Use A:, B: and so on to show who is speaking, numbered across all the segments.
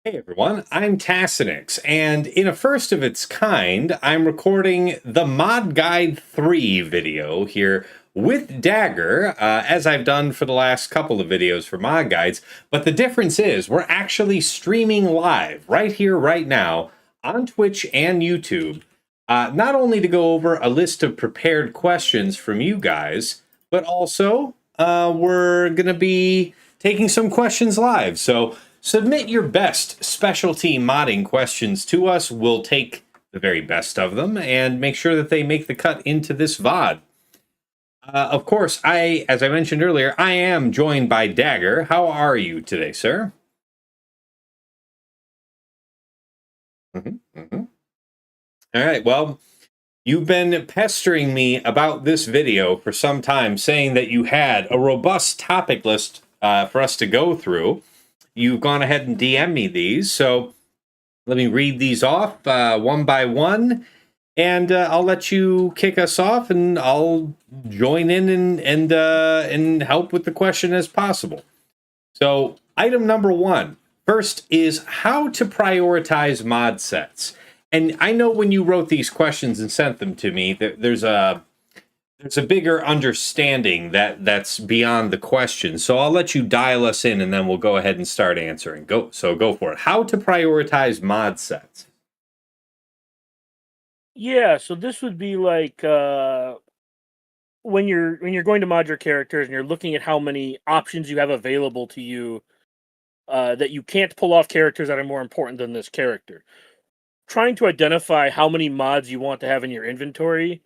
A: Hey everyone, I'm Tassenix, and in a first of its kind, I'm recording the Mod Guide 3 video here with Dagger, as I've done for the last couple of videos for Mod Guides, but the difference is we're actually streaming live right here, right now, on Twitch and YouTube, not only to go over a list of prepared questions from you guys, but also we're going to be taking some questions live, so submit your best specialty modding questions to us. We'll take the very best of them and make sure that they make the cut into this VOD. Of course, as I mentioned earlier, I am joined by Dagger. How are you today, sir? All right, well, you've been pestering me about this video for some time, saying that you had a robust topic list for us to go through. You've gone ahead and DM me these, so let me read these off one by one, and I'll let you kick us off, and I'll join in and help with the question as possible. So, item number one, first is how to prioritize mod sets. And I know when you wrote these questions and sent them to me, there's a bigger understanding that's beyond the question. So I'll let you dial us in, and then we'll go ahead and start answering. Go for it. How to prioritize mod sets?
B: Yeah, so this would be like when you're going to mod your characters and you're looking at how many options you have available to you, that you can't pull off characters that are more important than this character. Trying to identify how many mods you want to have in your inventory,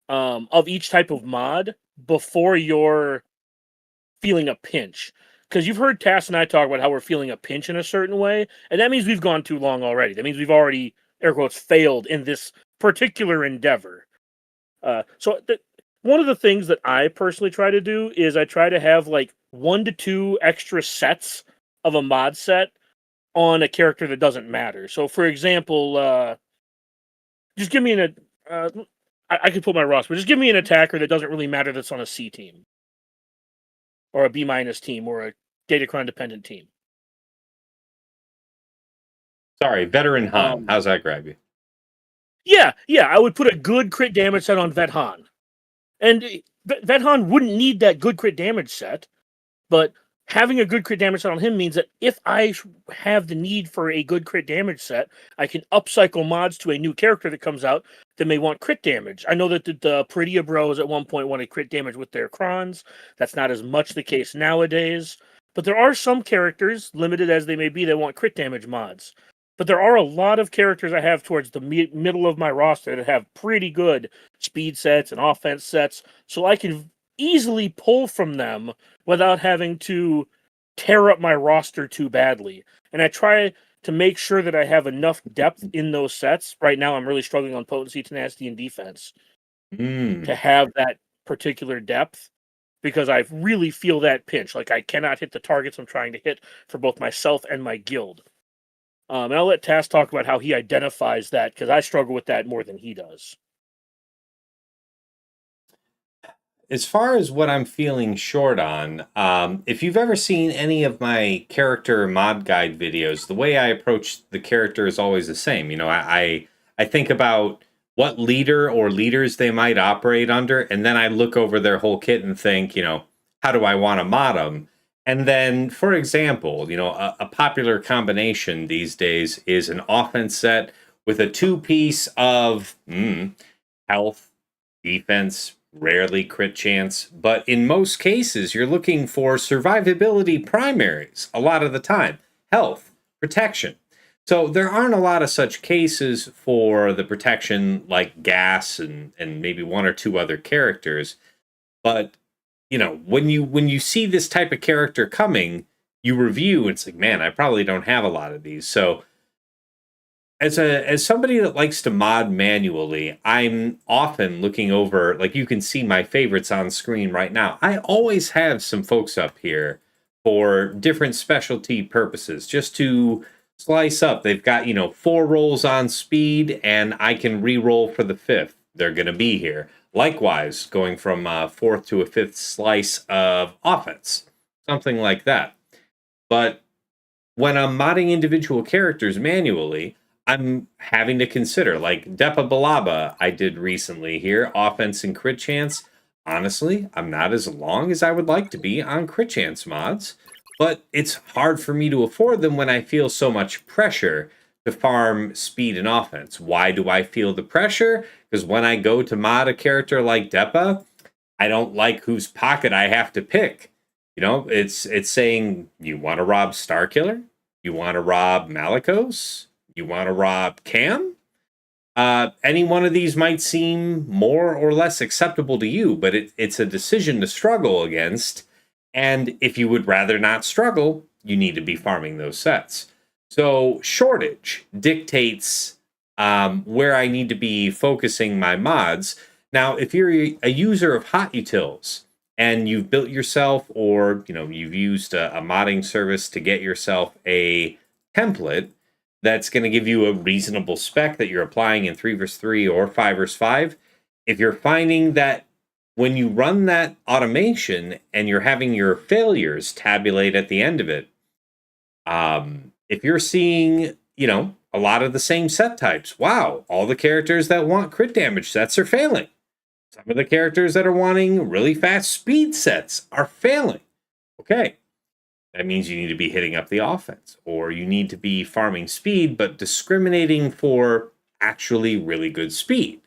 B: of each type of mod before you're feeling a pinch. Because you've heard Tass and I talk about how we're feeling a pinch in a certain way, and that means we've gone too long already. That means we've already, air quotes, failed in this particular endeavor. One of the things that I personally try to do is I try to have like 1 to 2 extra sets of a mod set on a character that doesn't matter. So, for example, just give me an I could put my roster, but just give me an attacker that doesn't really matter that's on a C team or a B minus team or a Datacron dependent team.
A: Sorry, veteran Han.
B: Um,
A: How's that grab you?
B: yeah, I would put a good crit damage set on Vet Han. And Vet Han wouldn't need that good crit damage set, but having a good crit damage set on him means that if I have the need for a good crit damage set, I can upcycle mods to a new character that comes out that may want crit damage. I know that the Peridia Bros at one point wanted crit damage with their Krons. That's not as much the case nowadays. But there are some characters, limited as they may be, that want crit damage mods. But there are a lot of characters I have towards the middle of my roster that have pretty good speed sets and offense sets, so I can easily pull from them without having to tear up my roster too badly. And I try to make sure that I have enough depth in those sets. Right now, I'm really struggling on potency, tenacity, and defense to have that particular depth because I really feel that pinch. Like I cannot hit the targets I'm trying to hit for both myself and my guild. And I'll let Tass talk about how he identifies that because I struggle with that more than he does.
A: As far as what I'm feeling short on, if you've ever seen any of my character mod guide videos, the way I approach the character is always the same. You know, I think about what leader or leaders they might operate under, and then I look over their whole kit and think, you know, how do I want to mod them? And then, for example, you know, a popular combination these days is an offense set with a two-piece of health, defense, rarely crit chance, but in most cases, you're looking for survivability primaries a lot of the time, health, protection. So there aren't a lot of such cases for the protection like gas and maybe one or two other characters. But you know, when you see this type of character coming, you review and it's like, man, I probably don't have a lot of these. So as somebody that likes to mod manually, I'm often looking over, like you can see my favorites on screen right now. I always have some folks up here for different specialty purposes, just to slice up. They've got, you know, 4 rolls on speed, and I can re-roll for the 5th. They're going to be here. Likewise, going from a 4th to a 5th slice of offense, something like that. But when I'm modding individual characters manually, I'm having to consider, like Depa Balaba I did recently here, offense and crit chance. Honestly, I'm not as long as I would like to be on crit chance mods, but it's hard for me to afford them when I feel so much pressure to farm speed and offense. Why do I feel the pressure? Because when I go to mod a character like Depa, I don't like whose pocket I have to pick. It's saying you want to rob Starkiller, you want to rob Malicos, you want to rob Cam. Any one of these might seem more or less acceptable to you, but it's a decision to struggle against. And if you would rather not struggle, you need to be farming those sets. So shortage dictates where I need to be focusing my mods. Now, if you're a user of hot utils and you've built yourself, or you've used a modding service to get yourself a template that's going to give you a reasonable spec that you're applying in 3 versus 3 or 5 versus 5, if you're finding that when you run that automation and you're having your failures tabulate at the end of it, if you're seeing, a lot of the same set types, wow, all the characters that want crit damage sets are failing. Some of the characters that are wanting really fast speed sets are failing. Okay, that means you need to be hitting up the offense, or you need to be farming speed, but discriminating for actually really good speed.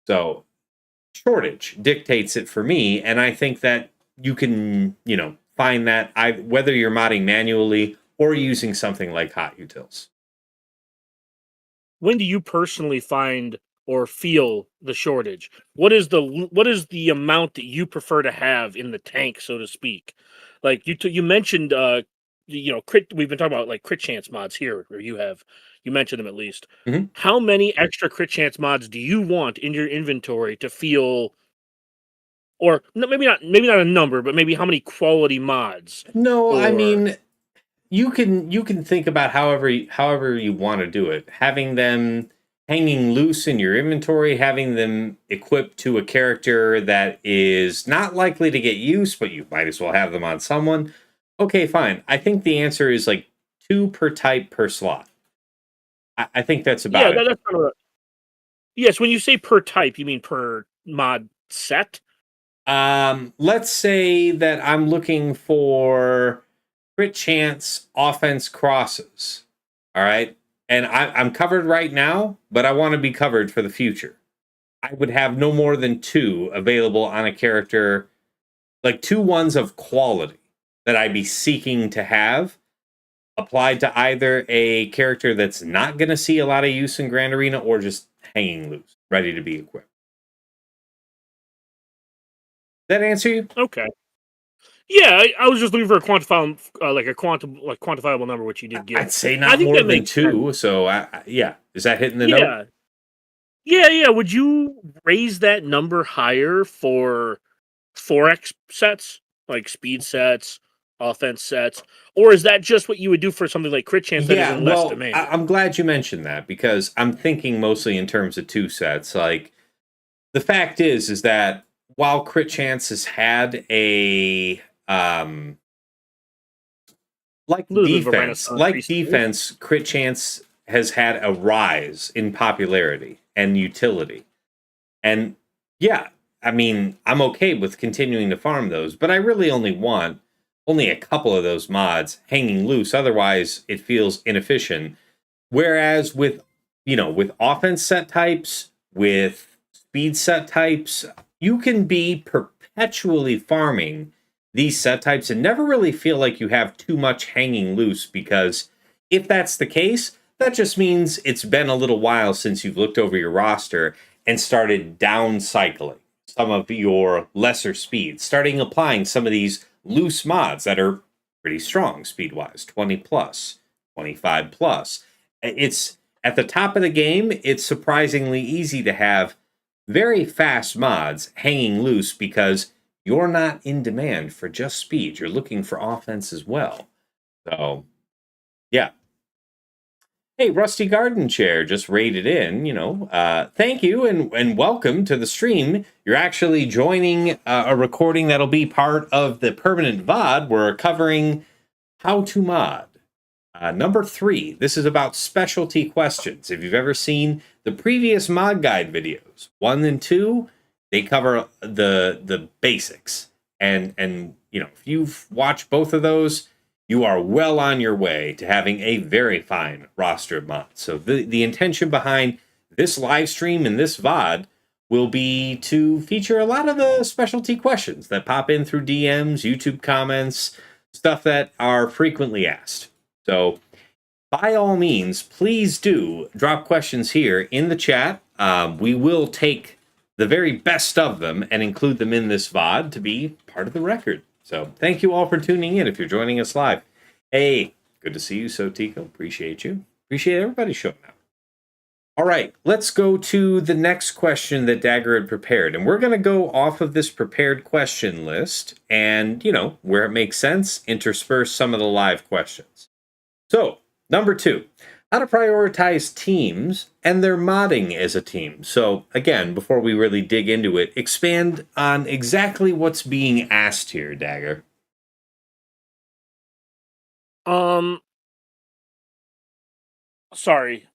A: So shortage dictates it for me, and I think that you can, find that whether you're modding manually or using something like hot utils.
B: When do you personally find or feel the shortage? What is the amount that you prefer to have in the tank, so to speak? Like you mentioned, crit. We've been talking about like crit chance mods here, or you mentioned them at least.
A: Mhm.
B: How many extra crit chance mods do you want in your inventory to feel, or no, maybe not a number, but maybe how many quality mods?
A: No, I
B: Or
A: mean, you can think about however you want to do it. Having them hanging loose in your inventory, having them equipped to a character that is not likely to get use, but you might as well have them on someone. Okay, fine. I think the answer is like 2 per type per slot. I think that's
B: yeah,
A: about it.
B: that's kind of yes. When you say per type, you mean per mod set?
A: Let's say that I'm looking for crit chance offense crosses. All right. And I'm covered right now, but I want to be covered for the future. I would have no more than 2 available on a character, like 2 ones of quality that I'd be seeking to have applied to either a character that's not going to see a lot of use in Grand Arena or just hanging loose, ready to be equipped. That answer you?
B: Okay. Yeah, I was just looking for a quantifiable, quantifiable number, which you did
A: I'd
B: give.
A: say
B: I
A: not
B: think
A: more
B: that
A: than
B: makes sense.
A: 2. So, yeah. Is that hitting the note?
B: Yeah, yeah. Would you raise that number higher for 4x sets, like speed sets, offense sets, or is that just what you would do for something like crit chance that is
A: Yeah,
B: in less
A: well,
B: demand?
A: I'm glad you mentioned that because I'm thinking mostly in terms of 2 sets. Like, the fact is that while crit chance has had a
B: A little bit of a renaissance recently.
A: crit chance has had a rise in popularity and utility. And yeah, I mean, I'm okay with continuing to farm those, but I really only want only a couple of those mods hanging loose. Otherwise, it feels inefficient. Whereas with offense set types, with speed set types, you can be perpetually farming these set types and never really feel like you have too much hanging loose, because if that's the case, that just means it's been a little while since you've looked over your roster and started down cycling some of your lesser speeds, starting applying some of these loose mods that are pretty strong speed wise, 20 plus, 25 plus. It's at the top of the game, it's surprisingly easy to have very fast mods hanging loose because you're not in demand for just speed. You're looking for offense as well. So, yeah. Hey, Rusty Garden Chair just raided in, thank you and welcome to the stream. You're actually joining a recording that'll be part of the permanent VOD. We're covering how to mod. Number 3, this is about specialty questions. If you've ever seen the previous mod guide videos, 1 and 2, they cover the basics. And if you've watched both of those, you are well on your way to having a very fine roster of mods. So the intention behind this live stream and this VOD will be to feature a lot of the specialty questions that pop in through DMs, YouTube comments, stuff that are frequently asked. So, by all means, please do drop questions here in the chat. We will take the very best of them and include them in this VOD to be part of the record. So, thank you all for tuning in if you're joining us live. Hey, good to see you, Sotico. Appreciate you. Appreciate everybody showing up. All right, let's go to the next question that Dagger had prepared. And we're going to go off of this prepared question list and, where it makes sense, intersperse some of the live questions. So, number 2, how to prioritize teams and their modding as a team. So, again, before we really dig into it, expand on exactly what's being asked here, Dagger.
B: Sorry.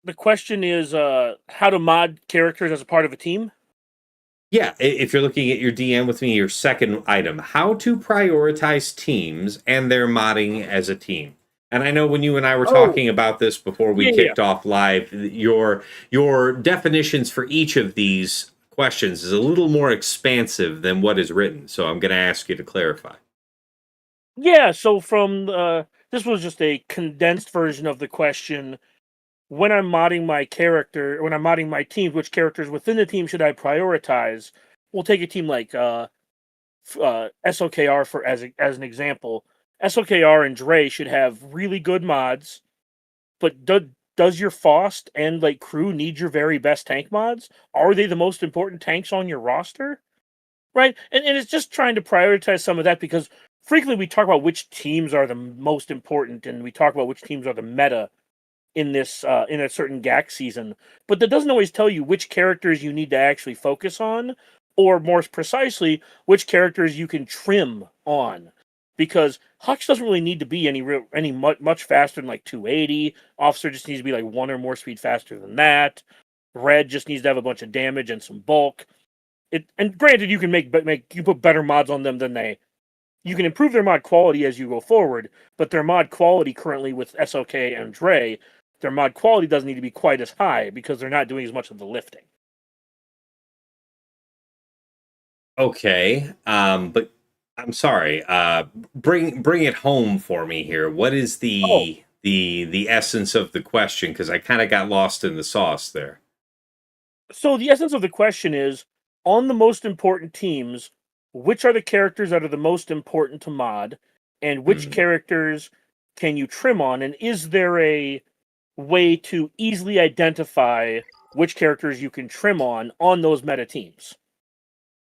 B: The question is how to mod characters as a part of a team?
A: Yeah, if you're looking at your DM with me, your second item, how to prioritize teams and their modding as a team. And I know when you and I were talking about this before we kicked off live, your definitions for each of these questions is a little more expansive than what is written. So I'm going to ask you to clarify.
B: Yeah, so from this was just a condensed version of the question. When I'm modding my character, when I'm modding my team, which characters within the team should I prioritize? We'll take a team like SOKR for as an example. SOKR and Dre should have really good mods, but does your Faust and crew need your very best tank mods? Are they the most important tanks on your roster? Right? And it's just trying to prioritize some of that because frequently we talk about which teams are the most important and we talk about which teams are the meta in this in a certain GAC season, but that doesn't always tell you which characters you need to actually focus on, or more precisely, which characters you can trim on. Because Hux doesn't really need to be much faster than 280. Officer just needs to be 1 or more speed faster than that. Red just needs to have a bunch of damage and some bulk. And granted, you can you put better mods on them than they. You can improve their mod quality as you go forward, but their mod quality currently with SOK and Dre, their mod quality doesn't need to be quite as high because they're not doing as much of the lifting.
A: Okay, but I'm sorry. Bring it home for me here. What is the essence of the question? Because I kind of got lost in the sauce there.
B: So the essence of the question is, on the most important teams, which are the characters that are the most important to mod, and which characters can you trim on, and is there a way to easily identify which characters you can trim on those meta teams?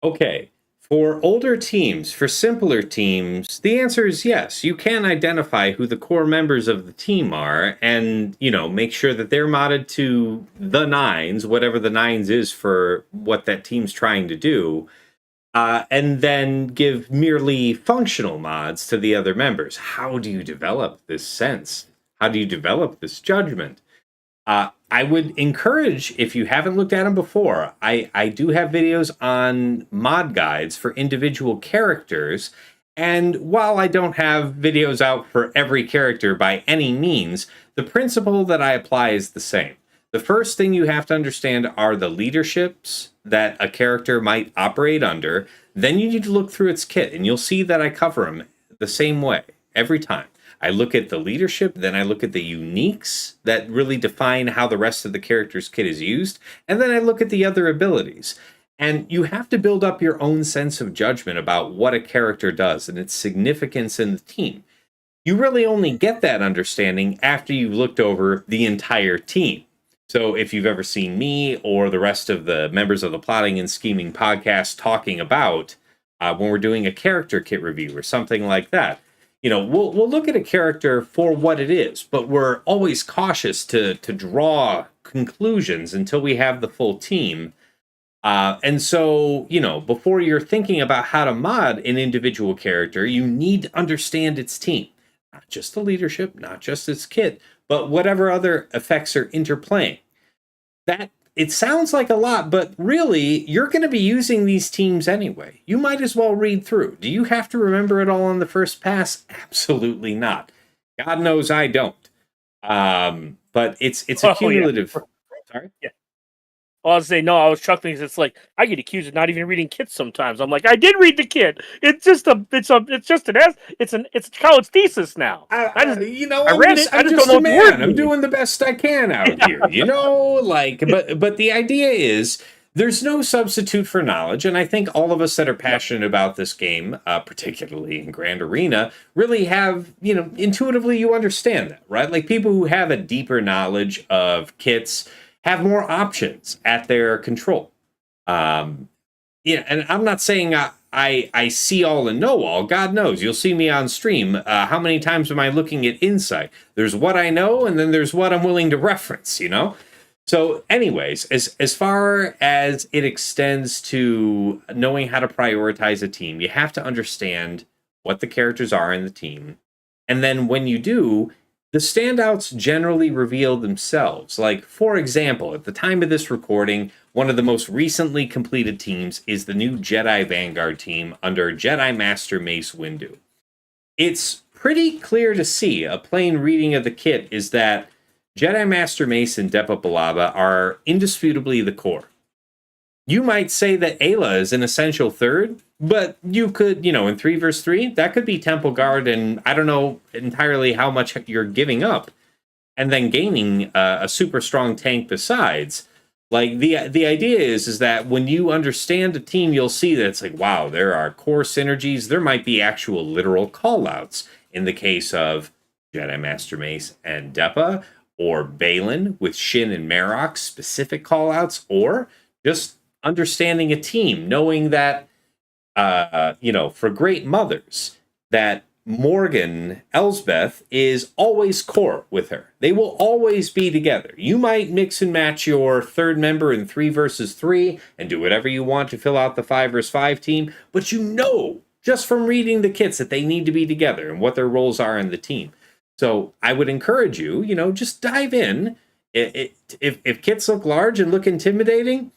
A: Okay. For older teams, for simpler teams, the answer is yes. You can identify who the core members of the team are and, make sure that they're modded to the nines, whatever the nines is for what that team's trying to do, and then give merely functional mods to the other members. How do you develop this sense? How do you develop this judgment? I would encourage, if you haven't looked at them before, I do have videos on mod guides for individual characters. And while I don't have videos out for every character by any means, the principle that I apply is the same. The first thing you have to understand are the leaderships that a character might operate under. Then you need to look through its kit, and you'll see that I cover them the same way every time. I look at the leadership, then I look at the uniques that really define how the rest of the character's kit is used, and then I look at the other abilities. And you have to build up your own sense of judgment about what a character does and its significance in the team. You really only get that understanding after you've looked over the entire team. So if you've ever seen me or the rest of the members of the Plotting and Scheming podcast talking about when we're doing a character kit review or something like that, we'll look at a character for what it is, but we're always cautious to draw conclusions until we have the full team. And so, before you're thinking about how to mod an individual character, you need to understand its team. not just the leadership, not just its kit, but whatever other effects are interplaying. That it sounds like a lot, but really, you're going to be using these teams anyway. You might as well read through. Do you have to remember it all on the first pass? Absolutely not. God knows I don't. But it's a cumulative. Sorry.
B: Yeah. Well, I was saying no. I was chuckling because it's like I get accused of not even reading kits sometimes. I'm like, I did read the kit. It's just it's a college thesis now. I read it. I just don't know what the word
A: I'm doing the best I can out here. But the idea is there's no substitute for knowledge, and I think all of us that are passionate about this game, particularly in Grand Arena, really have, intuitively you understand that, right? Like people who have a deeper knowledge of kits have more options at their control. And I'm not saying I see all and know all. God knows. You'll see me on stream. How many times am I looking at insight? There's what I know, and then there's what I'm willing to reference, So anyways, as far as it extends to knowing how to prioritize a team, you have to understand what the characters are in the team. And then when you do, the standouts generally reveal themselves. Like, for example, at the time of this recording, one of the most recently completed teams is the new Jedi Vanguard team under Jedi Master Mace Windu. It's pretty clear to see, a plain reading of the kit is that Jedi Master Mace and Depa Billaba are indisputably the core. You might say that Ayla is an essential third, but you could, in 3 versus 3, that could be Temple Guard, and I don't know entirely how much you're giving up, and then gaining a super strong tank besides. Like, the idea is that when you understand a team, you'll see that it's like, wow, there are core synergies. There might be actual literal callouts in the case of Jedi Master Mace and Depa, or Balin with Shin and Marok, specific callouts, or just understanding a team, knowing that, for Great Mothers, that Morgan Elsbeth is always core with her. They will always be together. You might mix and match your third member in 3 versus 3 and do whatever you want to fill out the 5 versus 5 team, but just from reading the kits that they need to be together and what their roles are in the team. So I would encourage you, just dive in. If kits look large and look intimidating,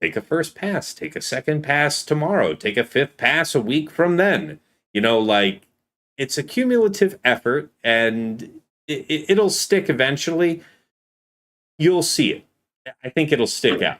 A: take a first pass, take a second pass tomorrow, take a 5th pass a week from then. It's a cumulative effort, and it'll stick eventually. You'll see it. I think it'll stick out.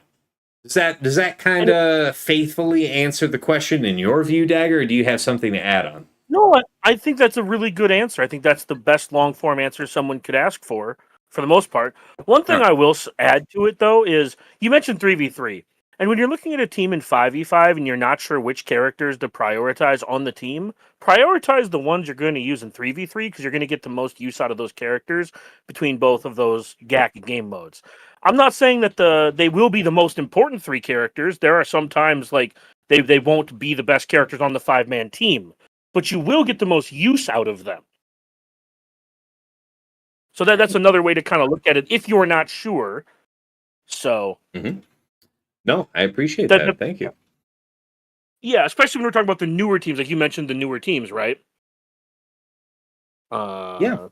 A: Does that kind of faithfully answer the question in your view, Dagger, or do you have something to add on?
B: No, I think that's a really good answer. I think that's the best long-form answer someone could ask for the most part. One thing I will add to it, though, is you mentioned 3v3. And when you're looking at a team in 5v5 and you're not sure which characters to prioritize on the team, prioritize the ones you're going to use in 3v3 because you're going to get the most use out of those characters between both of those GAC game modes. I'm not saying that they will be the most important 3 characters. There are some times like they won't be the best characters on the 5-man team, but you will get the most use out of them. So that's another way to kind of look at it if you're not sure. So,
A: No, I appreciate that. Thank you.
B: Yeah, especially when we're talking about the newer teams, like you mentioned the newer teams, right?
A: Yeah.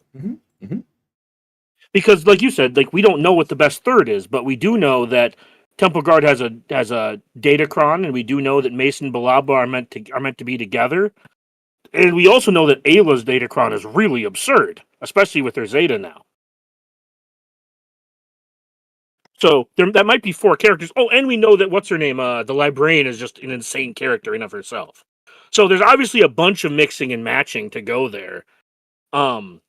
B: Because, like you said, like we don't know what the best third is, but we do know that Temple Guard has a Datacron, and we do know that Mason and Billaba are meant to be together. And we also know that Ayla's Datacron is really absurd, especially with their Zeta now. So that might be 4 characters. Oh, and we know that what's her name? The Librarian is just an insane character in of herself. So there's obviously a bunch of mixing and matching to go there. But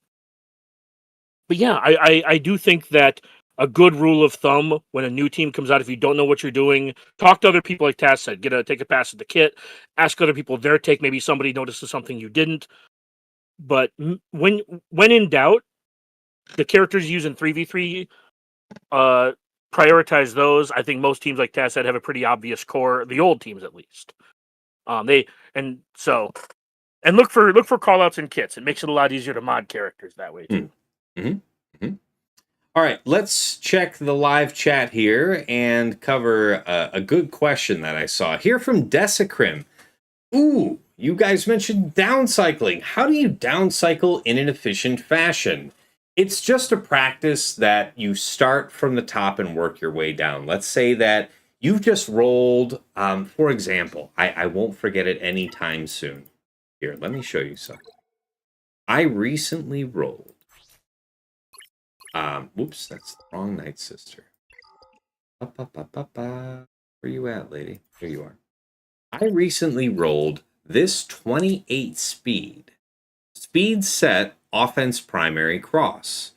B: yeah, I do think that a good rule of thumb when a new team comes out, if you don't know what you're doing, talk to other people, like Tass said, take a pass at the kit, ask other people their take. Maybe somebody notices something you didn't. But when in doubt, the characters used in 3v3, prioritize those. I think most teams, like Tass said, have a pretty obvious core. The old teams, at least. Look for callouts and kits. It makes it a lot easier to mod characters that way too.
A: All right, let's check the live chat here and cover a good question that I saw here from Desicrim. Ooh, you guys mentioned downcycling. How do you downcycle in an efficient fashion? It's just a practice that you start from the top and work your way down. Let's say that you've just rolled, for example, I won't forget it anytime soon. Here, let me show you something. I recently rolled. Whoops, that's the wrong Night Sister. Where you at, lady? Here you are. I recently rolled this 28 speed set offense primary cross.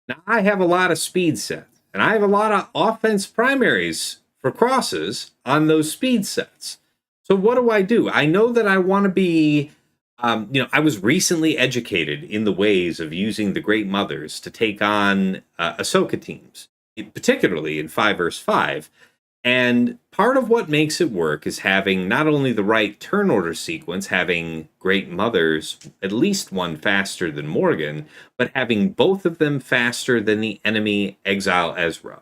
A: Now I have a lot of speed sets, and I have a lot of offense primaries for crosses on those speed sets. So what do? I know that I want to be, I was recently educated in the ways of using the Great Mothers to take on Ahsoka teams, particularly in 5 vs 5. And part of what makes it work is having not only the right turn order sequence, having Great Mothers, at least one faster than Morgan, but having both of them faster than the enemy Exile Ezra.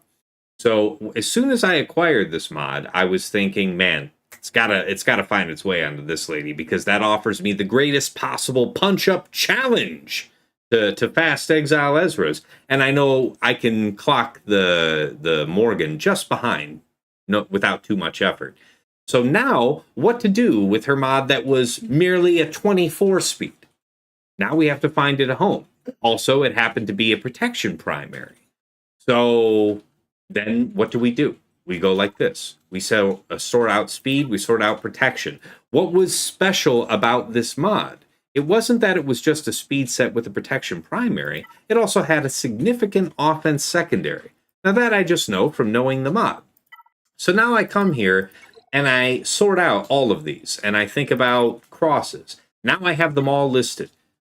A: So as soon as I acquired this mod, I was thinking, man, it's gotta find its way onto this lady, because that offers me the greatest possible punch-up challenge to fast Exile Ezra's. And I know I can clock the Morgan just behind, no, without too much effort. So now, what to do with her mod that was merely a 24 speed? Now we have to find it a home. Also, it happened to be a protection primary. So then what do? We go like this. We sort out speed, we sort out protection. What was special about this mod? It wasn't that it was just a speed set with a protection primary. It also had a significant offense secondary. Now that I just know from knowing the mod. So now I come here and I sort out all of these and I think about crosses. Now I have them all listed.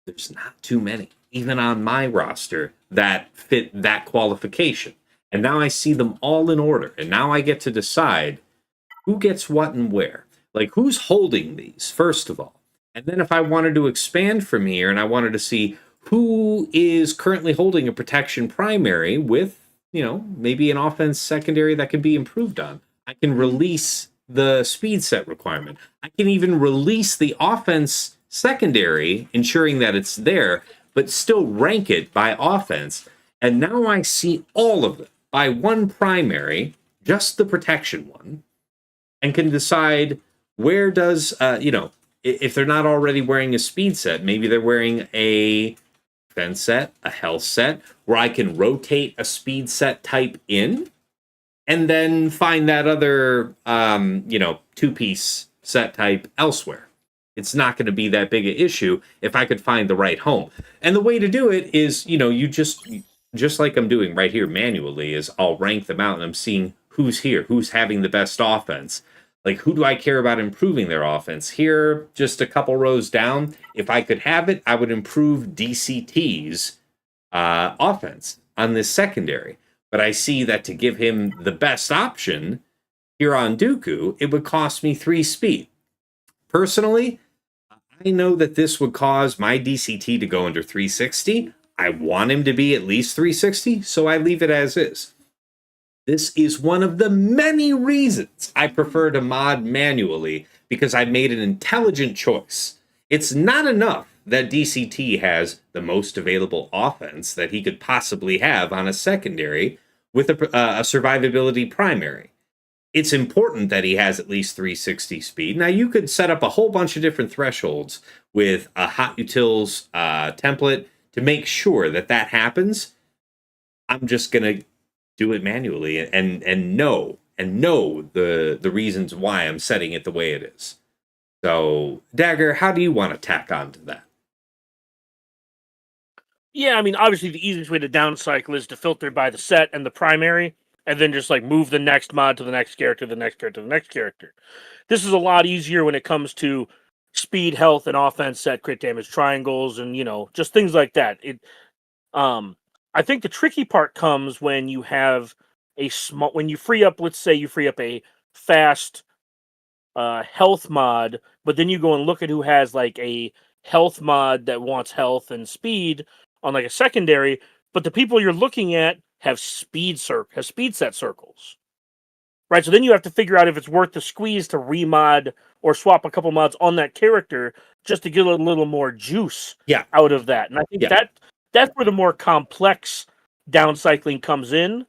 A: There's not too many, even on my roster, that fit that qualification. And now I see them all in order. And now I get to decide who gets what and where. Like, who's holding these, first of all. And then if I wanted to expand from here and I wanted to see who is currently holding a protection primary with, maybe an offense secondary that can be improved on, I can release the speed set requirement. I can even release the offense secondary, ensuring that it's there, but still rank it by offense. And now I see all of them by one primary, just the protection one, and can decide where does, if they're not already wearing a speed set, maybe they're wearing a defense set, a health set, where I can rotate a speed set type in, and then find that other, two-piece set type elsewhere. It's not going to be that big an issue if I could find the right home. And the way to do it is, you just like I'm doing right here manually, is I'll rank them out and I'm seeing who's here, who's having the best offense. Like, who do I care about improving their offense? Here, just a couple rows down, if I could have it, I would improve DCT's offense on this secondary. But I see that to give him the best option here on Dooku, it would cost me 3 speed. Personally, I know that this would cause my DCT to go under 360. I want him to be at least 360, so I leave it as is. This is one of the many reasons I prefer to mod manually, because I made an intelligent choice. It's not enough that DCT has the most available offense that he could possibly have on a secondary with a survivability primary. It's important that he has at least 360 speed. Now, you could set up a whole bunch of different thresholds with a hot utils template to make sure that happens. I'm just going to do it manually and know the reasons why I'm setting it the way it is. So, Dagger, how do you want to tack on to that?
B: Yeah, I mean, obviously the easiest way to downcycle is to filter by the set and the primary, and then just like move the next mod to the next character, the next character, the next character. This is a lot easier when it comes to speed, health, and offense set, crit damage triangles, and just things like that. I think the tricky part comes when you have when you free up, let's say you free up a fast health mod, but then you go and look at who has like a health mod that wants health and speed on like a secondary, but the people you're looking at have speed set circles. right? So then you have to figure out if it's worth the squeeze to remod or swap a couple mods on that character just to get a little more juice out of that. And I think that's where the more complex downcycling comes in,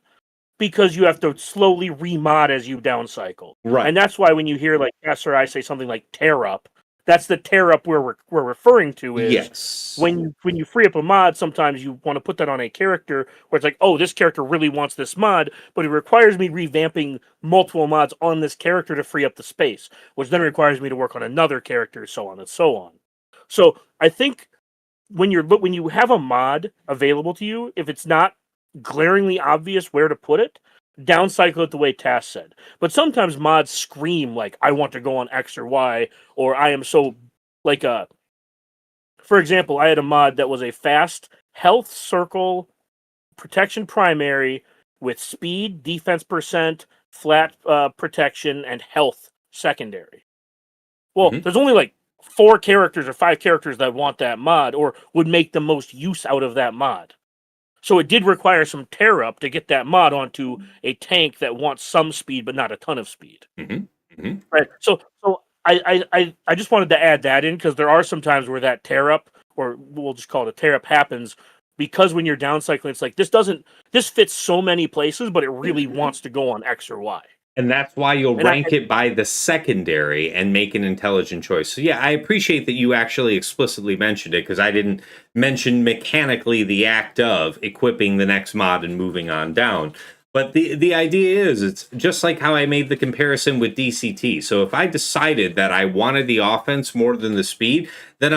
B: because you have to slowly remod as you downcycle.
A: Right.
B: And that's why when you hear like Tass or I say something like tear up, that's the tear up we're referring to is when you free up a mod, sometimes you want to put that on a character where it's like, oh, this character really wants this mod, but it requires me revamping multiple mods on this character to free up the space, which then requires me to work on another character, so on and so on. So I think when you have a mod available to you, if it's not glaringly obvious where to put it, downcycle it the way Tass said. But sometimes mods scream like, I want to go on X or Y, or I am so like for example, I had a mod that was a fast health circle protection primary with speed, defense percent, flat protection, and health secondary. Well, there's only like 4 characters or 5 characters that want that mod or would make the most use out of that mod. So it did require some tear up to get that mod onto a tank that wants some speed but not a ton of speed. Right. So I just wanted to add that in, because there are some times where that tear up, or we'll just call it a tear up, happens because when you're downcycling, it's like this fits so many places, but it really wants to go on X or Y.
A: And that's why you'll rank it by the secondary and make an intelligent choice. So yeah, I appreciate that you actually explicitly mentioned it, because I didn't mention mechanically the act of equipping the next mod and moving on down. But the idea is, it's just like how I made the comparison with DCT. So if I decided that I wanted the offense more than the speed, then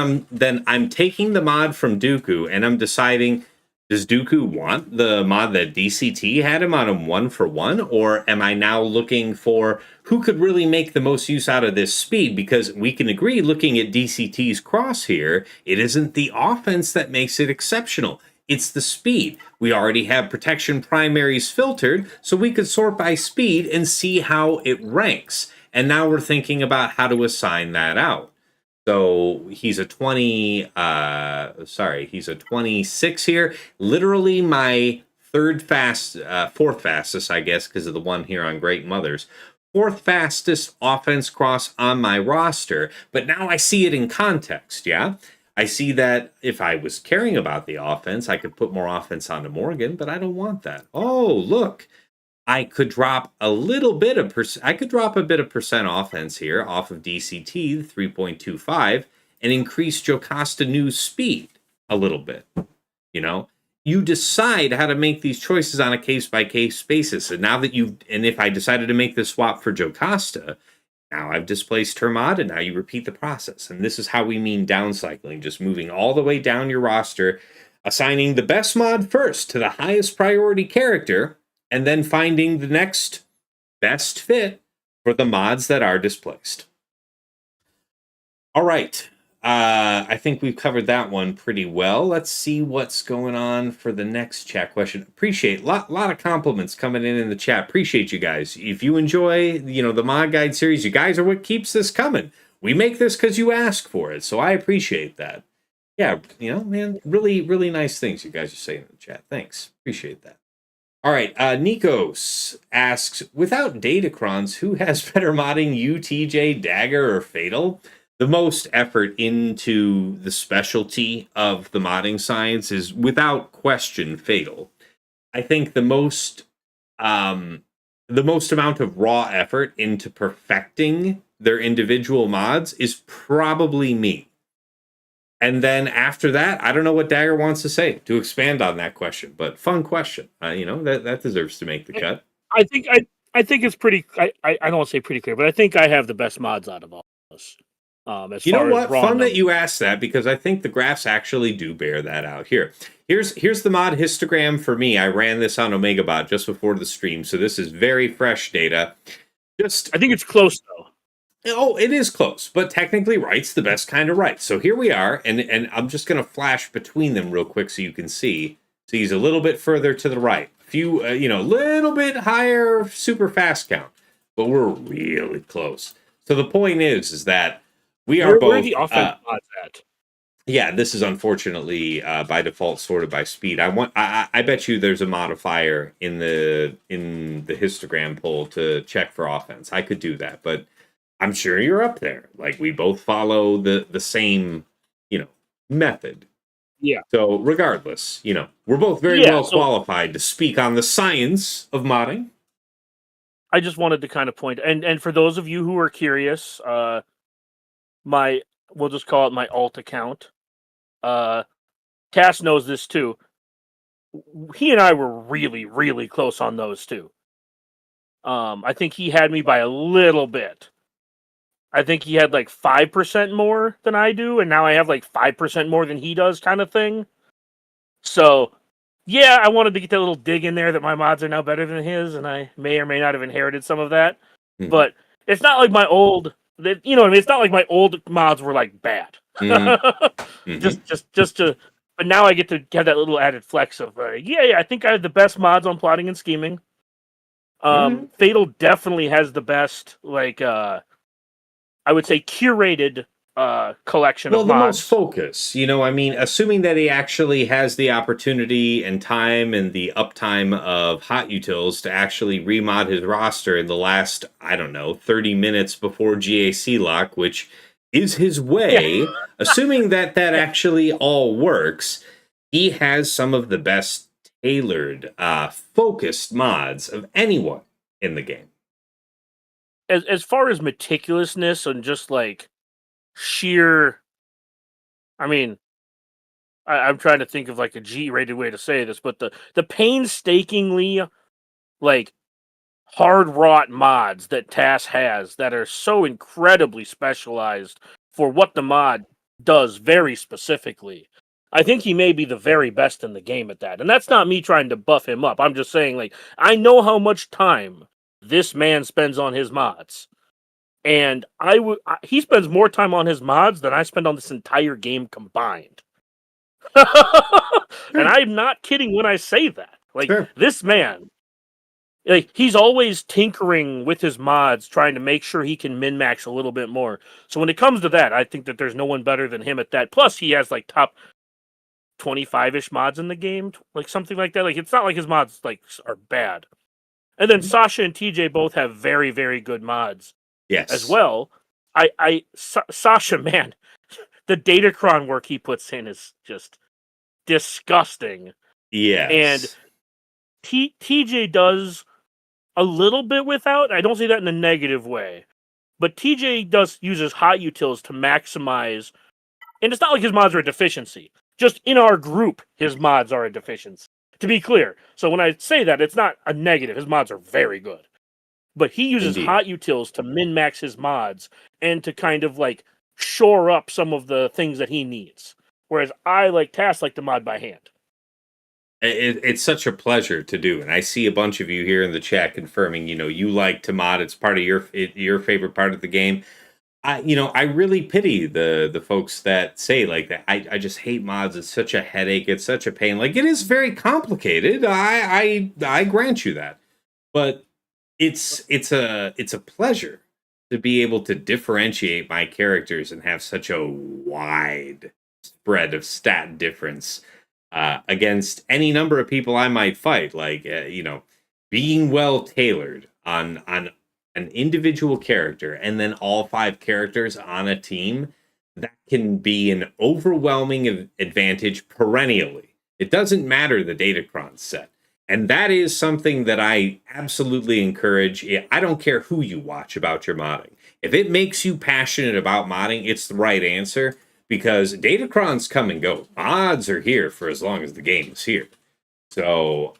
A: I'm taking the mod from Dooku and I'm deciding, does Dooku want the mod that DCT had him on him 1-for-1? Or am I now looking for who could really make the most use out of this speed? Because we can agree, looking at DCT's cross here, it isn't the offense that makes it exceptional. It's the speed. We already have protection primaries filtered, so we could sort by speed and see how it ranks. And now we're thinking about how to assign that out. So he's a 26 here. Literally my fourth fastest, I guess, because of the one here on Great Mothers. 4th fastest offense cross on my roster. But now I see it in context, yeah? I see that if I was caring about the offense, I could put more offense onto Morgan, but I don't want that. Oh, look. I could drop a bit of percent offense here off of DCT, 3.25, and increase Jocasta New's speed a little bit. You know, you decide how to make these choices on a case-by-case basis. And if I decided to make this swap for Jocasta, now I've displaced her mod, and now you repeat the process. And this is how we mean downcycling, just moving all the way down your roster, assigning the best mod first to the highest priority character, and then finding the next best fit for the mods that are displaced. All right. I think we've covered that one pretty well. Let's see what's going on for the next chat question. Appreciate a lot of compliments coming in the chat. Appreciate you guys. If you enjoy, the Mod Guide series, you guys are what keeps this coming. We make this because you ask for it, so I appreciate that. Yeah, man, really, really nice things you guys are saying in the chat. Thanks. Appreciate that. All right, Nikos asks, without Datacrons, who has better modding, UTJ, Dagger, or Fatal? The most effort into the specialty of the modding science is, without question, Fatal. I think the most amount of raw effort into perfecting their individual mods is probably me. And then after that, I don't know what Dagger wants to say to expand on that question, but fun question. That deserves to make the cut.
B: I think it's pretty. I don't want to say pretty clear, but I think I have the best mods out of all of us.
A: You know what? Fun that you asked that, because I think the graphs actually do bear that out. Here's the mod histogram for me. I ran this on OmegaBot just before the stream, so this is very fresh data.
B: I think it's close though.
A: Oh, it is close, but technically right's the best kind of right. So here we are, and I'm just going to flash between them real quick so you can see. So he's a little bit further to the right. A little bit higher super fast count, but we're really close. So the point is that we are both.
B: Where are the offense mods at?
A: Yeah, this is unfortunately by default sorted by speed. I bet you there's a modifier in the histogram poll to check for offense. I could do that, but I'm sure you're up there. Like we both follow the same, you know, method.
B: Yeah.
A: So regardless, we're both very
B: Yeah.
A: well
B: So
A: qualified to speak on the science of modding.
B: I just wanted to kind of point, and for those of you who are curious, my we'll just call it my alt account. Tass knows this too. He and I were really, really close on those two. I think he had me by a little bit. I think he had like 5% more than I do, and now I have like 5% more than he does, kind of thing. So, yeah, I wanted to get that little dig in there that my mods are now better than his, and I may or may not have inherited some of that.
A: Mhm.
B: But it's not like my old, you know what I mean? It's not like my old mods were like bad.
A: Mhm. Mhm.
B: just to, but now I get to have that little added flex of, yeah, I think I have the best mods on plotting and scheming.
A: All right.
B: Fatal definitely has the best, like, I would say curated collection
A: Well,
B: of
A: the most
B: mods.
A: focus, I mean, assuming that he actually has the opportunity and time and the uptime of hot utils to actually remod his roster in the last, I don't know, 30 minutes before GAC lock, which is his
B: Yeah,
A: way, assuming that that
B: yeah.
A: actually all works, he has some of the best tailored, focused mods of anyone in the game.
B: As far as meticulousness and just like sheer, I mean, I'm trying to think of like a G-rated way to say this, but the painstakingly like hard wrought mods that Tass has that are so incredibly specialized for what the mod does very specifically. I think he may be the very best in the game at that. And that's not me trying to buff him up. I'm just saying, like, I know how much time this man spends on his mods. And he spends more time on his mods than I spend on this entire game combined. And
A: Sure,
B: I'm not kidding when I say that. Like,
A: sure.
B: this man, like, he's always tinkering with his mods, trying to make sure he can min max a little bit more. So when it comes to that, I think that there's no one better than him at that. Plus, he has like top 25-ish mods in the game, like something like that. Like, it's not like his mods like are bad. And then Sasha and TJ both have very, very good mods as
A: Yes.
B: well. Sasha, man, the Datacron work he puts in is just disgusting. And
A: Yes.
B: TJ does a little bit without. I don't say that in a negative way, but TJ does uses hot utils to maximize. And it's not like his mods are a deficiency. Just in our group, his mods are a deficiency. To be clear, so when I say that, it's not a negative. His mods are very good, but he uses
A: Indeed.
B: hot utils to min max his mods and to kind of like shore up some of the things that he needs. Whereas I like Task like to mod by hand.
A: It's such a pleasure to do, and I see a bunch of you here in the chat confirming. You like to mod; it's part of your favorite part of the game. I really pity the folks that say like that. I just hate mods. It's such a headache. It's such a pain. Like it is very complicated. I grant you that, but it's a pleasure to be able to differentiate my characters and have such a wide spread of stat difference against any number of people I might fight. Like being well tailored on an individual character and then all five characters on a team, that can be an overwhelming advantage perennially. It doesn't matter the Datacron set. And that is something that I absolutely encourage. I don't care who you watch about your modding. If it makes you passionate about modding, it's the right answer because Datacrons come and go. Mods are here for as long as the game is here. So,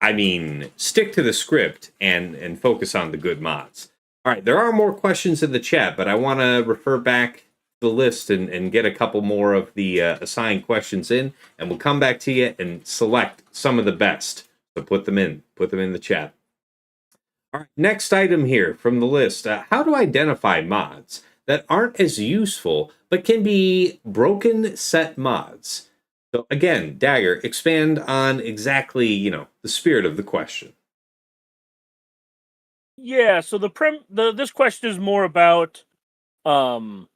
A: I mean, stick to the script and focus on the good mods. All right, there are more questions in the chat, but I want to refer back to the list and get a couple more of the assigned questions in, and we'll come back to you and select some of the best. So put them in the chat. All right, next item here from the list: how to identify mods that aren't as useful but can be broken set mods. So again, Dagger, expand on exactly the spirit of the question.
B: Yeah, so this question is more about um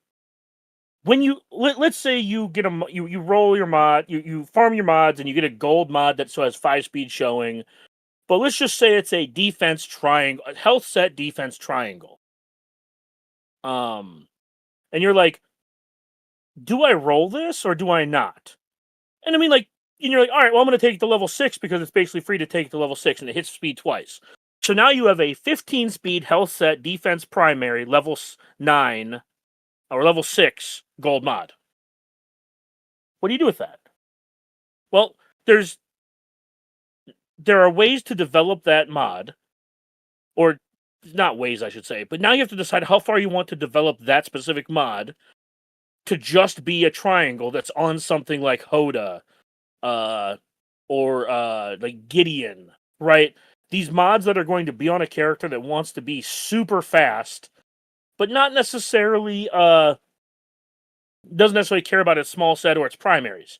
B: when you let's say you get you roll your mod, you farm your mods, and you get a gold mod that has 5-speed showing. But let's just say it's a defense triangle, a health set defense triangle. And you're like, do I roll this or do I not? And I mean, like, and you're like, all right, well, I'm going to take it to level 6 because it's basically free to take it to level 6 and it hits speed twice. So now you have a 15 speed health set defense primary level 9 or level 6 gold mod. What do you do with that? Well, there are ways to develop that mod, or not ways, I should say, but now you have to decide how far you want to develop that specific mod to just be a triangle that's on something like Hoda, or like Gideon, right? These mods that are going to be on a character that wants to be super fast, but not necessarily doesn't necessarily care about its small set or its primaries.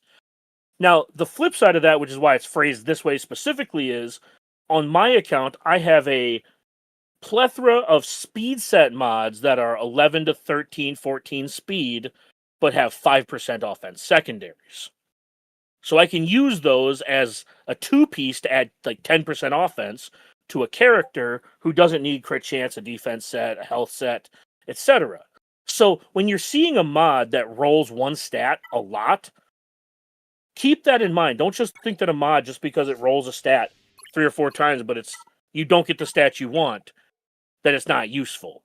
B: Now, the flip side of that, which is why it's phrased this way specifically, is on my account, I have a plethora of speed set mods that are 11 to 13, 14 speed, but have 5% offense secondaries. So I can use those as a 2-piece to add like 10% offense to a character who doesn't need crit chance, a defense set, a health set, etc. So when you're seeing a mod that rolls one stat a lot, keep that in mind. Don't just think that a mod, just because it rolls a stat 3 or 4 times, but you don't get the stat you want, that it's not useful.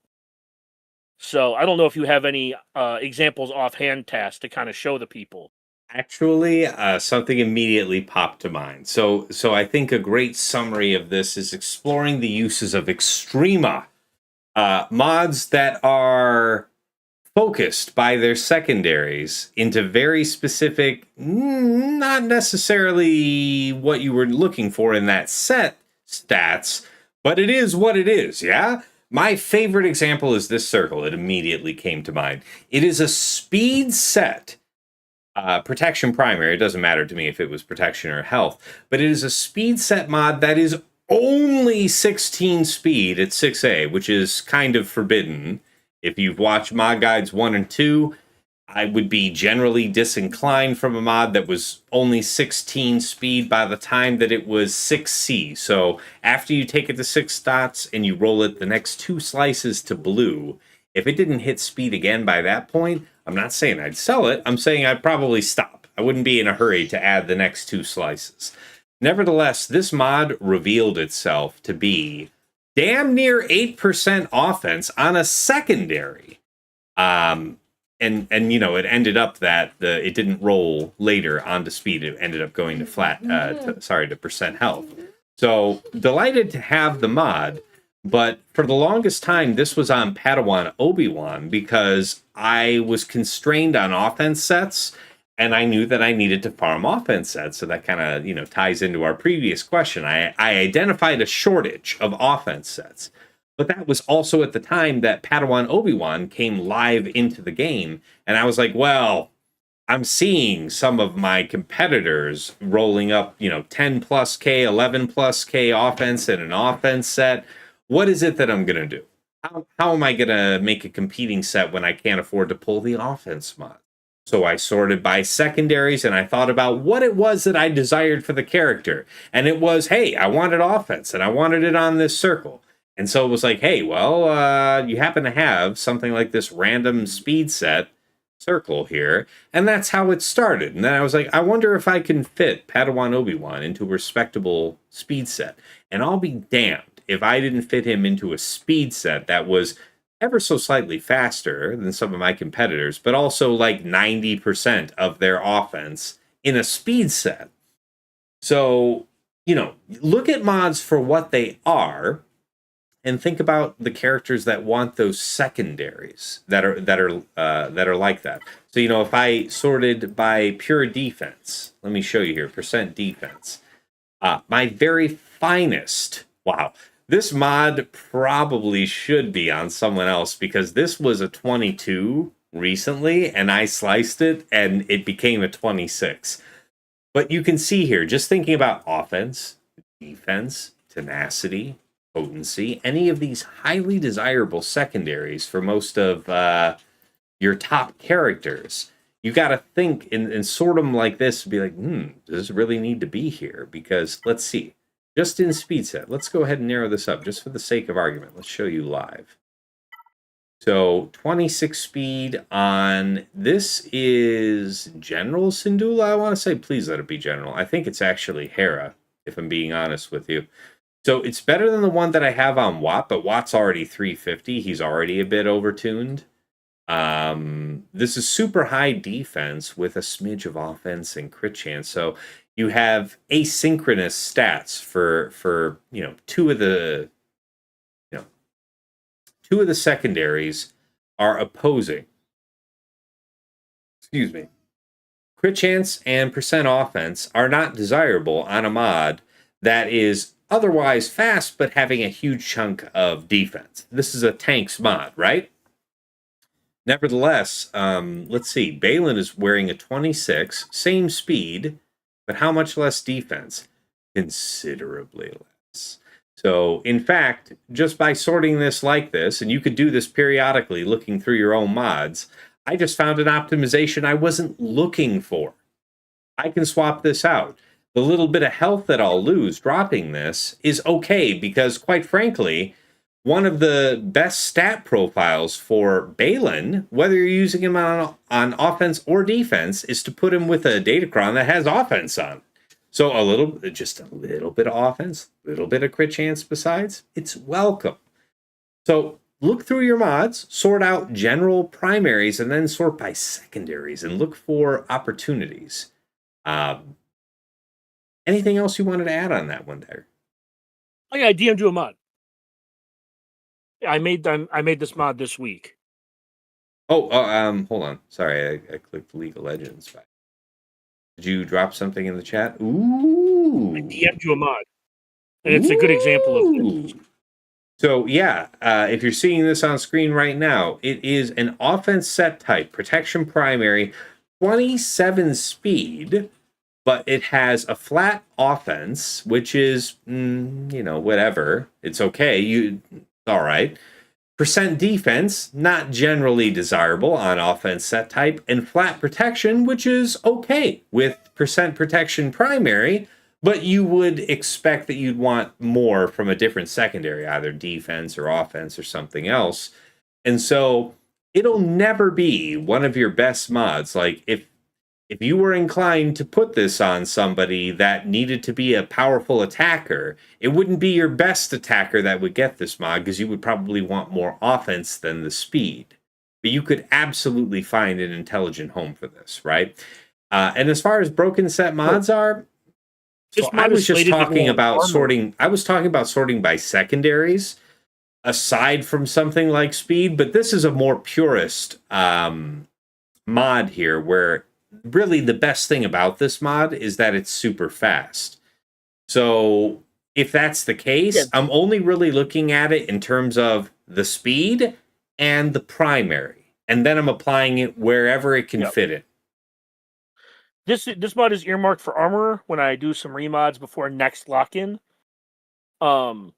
B: So I don't know if you have any examples offhand, Tass, to kind of show the people.
A: Actually, something immediately popped to mind. So I think a great summary of this is exploring the uses of Extrema, mods that are focused by their secondaries into very specific, not necessarily what you were looking for in that set stats, but it is what it is, yeah? My favorite example is this circle. It immediately came to mind. It is a speed set. Protection primary. It doesn't matter to me if it was protection or health, but it is a speed set mod that is only 16 speed at 6A, which is kind of forbidden. If you've watched mod guides 1 and 2, I would be generally disinclined from a mod that was only 16 speed by the time that it was 6C. So after you take it to 6 dots and you roll it the next 2 slices to blue, if it didn't hit speed again by that point, I'm not saying I'd sell it. I'm saying I'd probably stop. I wouldn't be in a hurry to add the next 2 slices. Nevertheless, this mod revealed itself to be damn near 8% offense on a secondary. And you know, it ended up that it didn't roll later onto speed. It ended up going to to percent health. So delighted to have the mod. But for the longest time, this was on Padawan Obi-Wan because I was constrained on offense sets, and I knew that I needed to farm offense sets. So that kind of, you know, ties into our previous question. I identified a shortage of offense sets. But that was also at the time that Padawan Obi-Wan came live into the game. And I was like, well, I'm seeing some of my competitors rolling up, you know, 10 plus K, 11 plus K offense in an offense set. What is it that I'm going to do? How am I going to make a competing set when I can't afford to pull the offense mod? So I sorted by secondaries and I thought about what it was that I desired for the character. And it was, hey, I wanted offense and I wanted it on this circle. And so it was like, hey, well, you happen to have something like this random speed set circle here. And that's how it started. And then I was like, I wonder if I can fit Padawan Obi-Wan into a respectable speed set. And I'll be damned if I didn't fit him into a speed set that was ever so slightly faster than some of my competitors, but also like 90% of their offense in a speed set. So, you know, look at mods for what they are and think about the characters that want those secondaries that are like that. So, you know, if I sorted by pure defense, let me show you here, percent defense. My very finest, wow, this mod probably should be on someone else because this was a 22 recently and I sliced it and it became a 26. But you can see here, just thinking about offense, defense, tenacity, potency, any of these highly desirable secondaries for most of your top characters, you got to think and sort them like this, be like, does this really need to be here? Because let's see, just in speed set, let's go ahead and narrow this up just for the sake of argument. Let's show you live. So 26 speed on this is General Syndulla, I want to say. Please let it be General. I think it's actually Hera, if I'm being honest with you. So it's better than the one that I have on Watt, but Watt's already 350. He's already a bit overtuned. This is super high defense with a smidge of offense and crit chance. So you have asynchronous stats for two of the secondaries are opposing. Excuse me. Crit chance and percent offense are not desirable on a mod that is otherwise fast but having a huge chunk of defense. This is a tanks mod, right? Nevertheless, let's see. Balin is wearing a 26, same speed, but how much less defense? Considerably less. So, in fact, just by sorting this like this, and you could do this periodically looking through your own mods, I just found an optimization I wasn't looking for. I can swap this out. The little bit of health that I'll lose dropping this is okay because, quite frankly, one of the best stat profiles for Balin, whether you're using him on offense or defense, is to put him with a Datacron that has offense on. So just a little bit of offense, a little bit of crit chance besides, it's welcome. So look through your mods, sort out general primaries, and then sort by secondaries and look for opportunities. Anything else you wanted to add on that one there?
B: Oh yeah, I DM'd you a mod. I made this mod this week.
A: Hold on. Sorry, I clicked League of Legends. Did you drop something in the chat? Ooh.
B: I DM'd you a mod. And it's a good example of this.
A: So, yeah, if you're seeing this on screen right now, it is an offense set type, protection primary, 27 speed, but it has a flat offense, which is, whatever. It's okay. All right. Percent defense, not generally desirable on offense set type, and flat protection, which is okay with percent protection primary, but you would expect that you'd want more from a different secondary, either defense or offense or something else. And so it'll never be one of your best mods. Like if you were inclined to put this on somebody that needed to be a powerful attacker, it wouldn't be your best attacker that would get this mod because you would probably want more offense than the speed. But you could absolutely find an intelligent home for this, right? And as far as broken set mods are, I was just talking about sorting. I was talking about sorting by secondaries, aside from something like speed. But this is a more purist mod here, where really the best thing about this mod is that it's super fast. So if that's the case, I'm only really looking at it in terms of the speed and the primary, and then I'm applying it wherever it can fit in.
B: This mod is earmarked for Armorer when I do some remods before next lock-in. But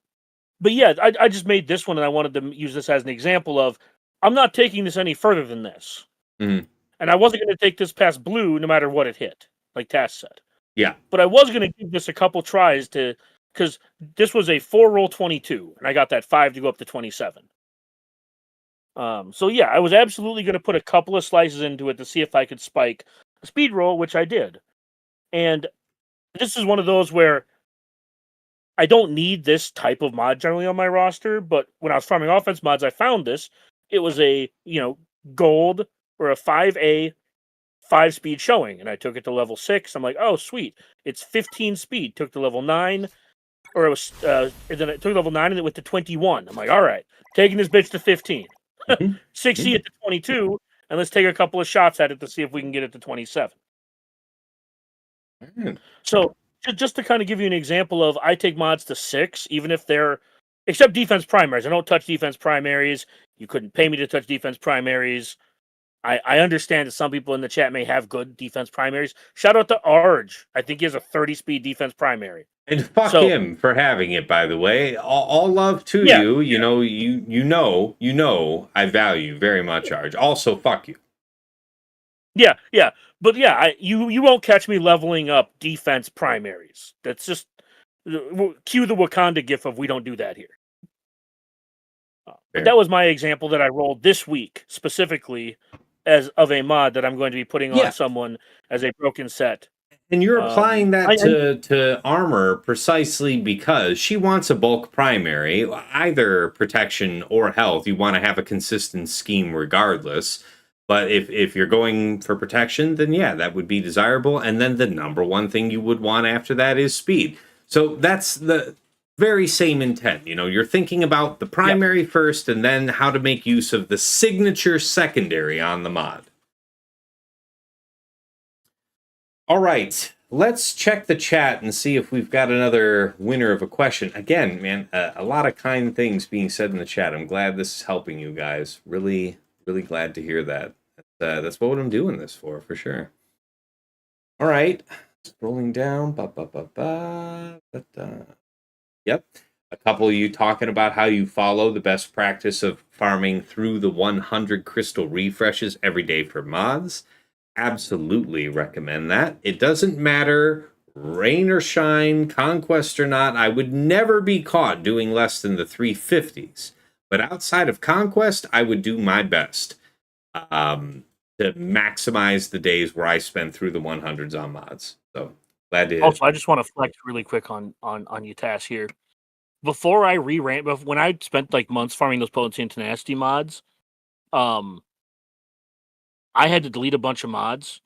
B: yeah, I just made this one and I wanted to use this as an example of I'm not taking this any further than this.
A: Mm-hmm.
B: And I wasn't going to take this past blue no matter what it hit, like Tass said.
A: Yeah.
B: But I was going to give this a couple tries because this was a 4-roll 22, and I got that 5 to go up to 27. So yeah, I was absolutely going to put a couple of slices into it to see if I could spike a speed roll, which I did. And this is one of those where I don't need this type of mod generally on my roster, but when I was farming offense mods, I found this. It was a, gold or a 5A 5-speed showing, and I took it to level 6. I'm like, oh, sweet. It's 15 speed. Took to level 9, or it was, and then it took level 9 and it went to 21. I'm like, all right, taking this bitch to 15. 60 it to 22, and let's take a couple of shots at it to see if we can get it to 27. So, just to kind of give you an example of, I take mods to 6, even if they're, except defense primaries. I don't touch defense primaries. You couldn't pay me to touch defense primaries. I understand that some people in the chat may have good defense primaries. Shout out to Arj. I think he has a 30 speed defense primary.
A: And fuck
B: So
A: him for having it, by the way. All love to
B: yeah,
A: you. You know I value very much, Arj. Also, fuck you.
B: yeah. But yeah, you won't catch me leveling up defense primaries. That's just cue the Wakanda gif of we don't do that here. But that was my example that I rolled this week specifically as of a mod that I'm going to be putting on
A: Yeah.
B: someone as a broken set.
A: And you're applying that
B: I-
A: to armor precisely because she wants a bulk primary, either protection or health. You want to have a consistent scheme regardless. But if you're going for protection, then yeah, that would be desirable. And then the number one thing you would want after that is speed. So that's the very same intent. You know, you're thinking about the primary first and then how to make use of the signature secondary on the mod. All right, let's check the chat and see if we've got another winner of a question. Again, man, a lot of kind things being said in the chat. I'm glad this is helping you guys. Really, really glad to hear that. That's what I'm doing this for sure. All right, scrolling down. Yep, a couple of you talking about how you follow the best practice of farming through the 100 crystal refreshes every day for mods. Absolutely recommend that. It doesn't matter, rain or shine, conquest or not. I would never be caught doing less than the 350s. But outside of conquest, I would do my best to maximize the days where I spend through the 100s on mods. So glad to.
B: Also, I just want to flex really quick on you, Tass, here. Before I re-ran, when I spent like months farming those potency and tenacity mods, I had to delete a bunch of mods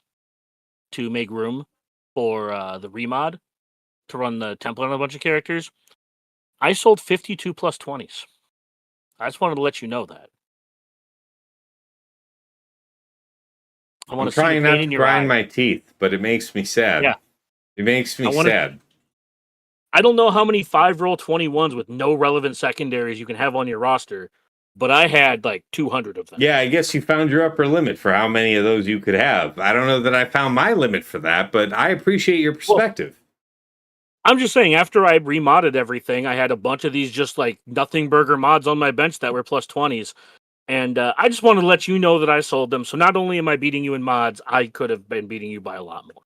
B: to make room for the remod to run the template on a bunch of characters. I sold 52 plus 20s. I just wanted to let you know that.
A: I'm trying not to grind my teeth, but it makes me sad.
B: Yeah.
A: It makes me sad.
B: I don't know how many 5-roll 21s with no relevant secondaries you can have on your roster, but I had like 200 of them.
A: Yeah, I guess you found your upper limit for how many of those you could have. I don't know that I found my limit for that, but I appreciate your perspective.
B: Well, I'm just saying, after I remodded everything, I had a bunch of these just like nothing burger mods on my bench that were plus 20s. And I just wanted to let you know that I sold them. So not only am I beating you in mods, I could have been beating you by a lot more.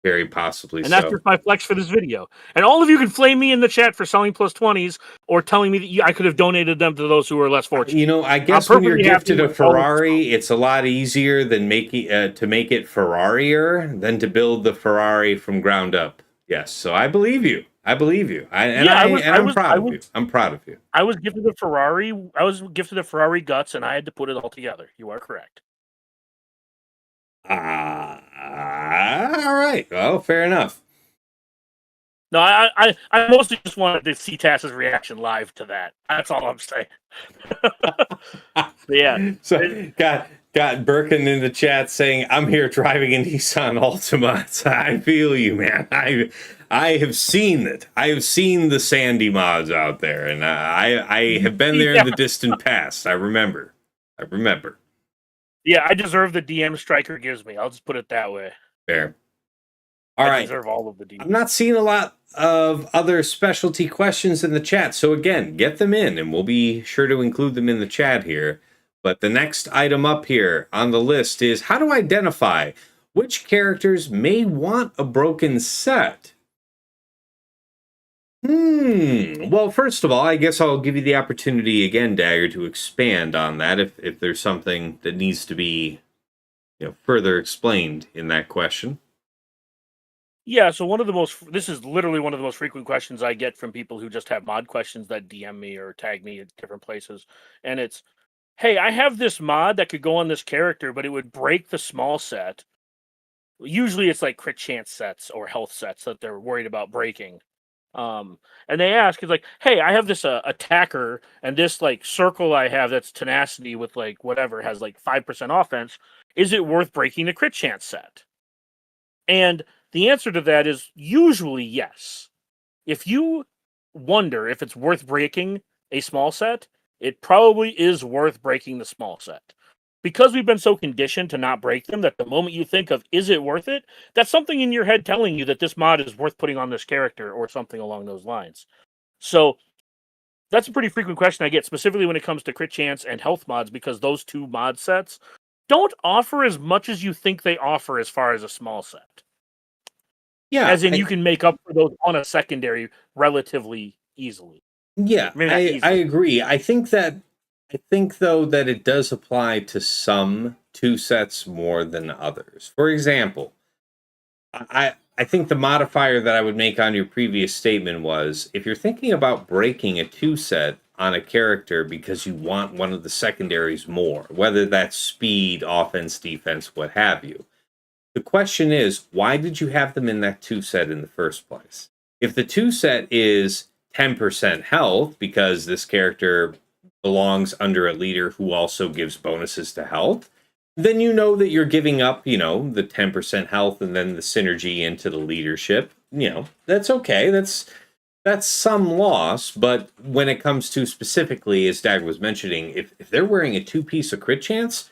A: Very possibly so.
B: And that's just my flex for this video. And all of you can flame me in the chat for selling plus 20s or telling me that I could have donated them to those who are less fortunate.
A: You know, I guess when you're gifted a Ferrari, it's a lot easier than making to make it Ferrarier than to build the Ferrari from ground up. Yes, so I believe you. I'm proud of you. I'm proud of you.
B: I was gifted a Ferrari. I was gifted a Ferrari guts, and I had to put it all together. You are correct.
A: All right. Well, fair enough.
B: No, I mostly just wanted to see Tass's reaction live to that. That's all I'm saying. Yeah.
A: So got Birkin in the chat saying, "I'm here driving a Nissan Altima." I feel you, man. I have seen it. I have seen the Sandy mods out there, and I have been there in the distant past. I remember.
B: Yeah, I deserve the DM Striker gives me. I'll just put it that way.
A: Fair. All right.
B: I deserve all of the DM.
A: I'm not seeing a lot of other specialty questions in the chat, so again, get them in, and we'll be sure to include them in the chat here. But the next item up here on the list is how to identify which characters may want a broken set. Well, first of all, I guess I'll give you the opportunity again, Dagger, to expand on that if there's something that needs to be, further explained in that question.
B: Yeah, so this is literally one of the most frequent questions I get from people who just have mod questions that DM me or tag me at different places. And it's, hey, I have this mod that could go on this character, but it would break the small set. Usually it's like crit chance sets or health sets that they're worried about breaking. And they ask, it's like, hey, I have this attacker and this like circle I have that's tenacity with like whatever has like 5% offense. Is it worth breaking the crit chance set? And the answer to that is usually yes. If you wonder if it's worth breaking a small set, it probably is worth breaking the small set. because we've been so conditioned to not break them that the moment you think of, is it worth it? That's something in your head telling you that this mod is worth putting on this character or something along those lines. So that's a pretty frequent question I get, specifically when it comes to crit chance and health mods, because those two mod sets don't offer as much as you think they offer as far as a small set.
A: Yeah,
B: As in, you can make up for those on a secondary relatively easily.
A: yeah,
B: Maybe not
A: I
B: easily.
A: agree. I think though that it does apply to some two sets more than others. For example, I think the modifier that I would make on your previous statement was if you're thinking about breaking a two set on a character because you want one of the secondaries more, whether that's speed, offense, defense, what have you. The question is, why did you have them in that two set in the first place? If the two set is 10% health because this character belongs under a leader who also gives bonuses to health, then you know that you're giving up, the 10% health and then the synergy into the leadership. That's okay. That's some loss, but when it comes to specifically, as Dagger was mentioning, if they're wearing a two-piece of crit chance,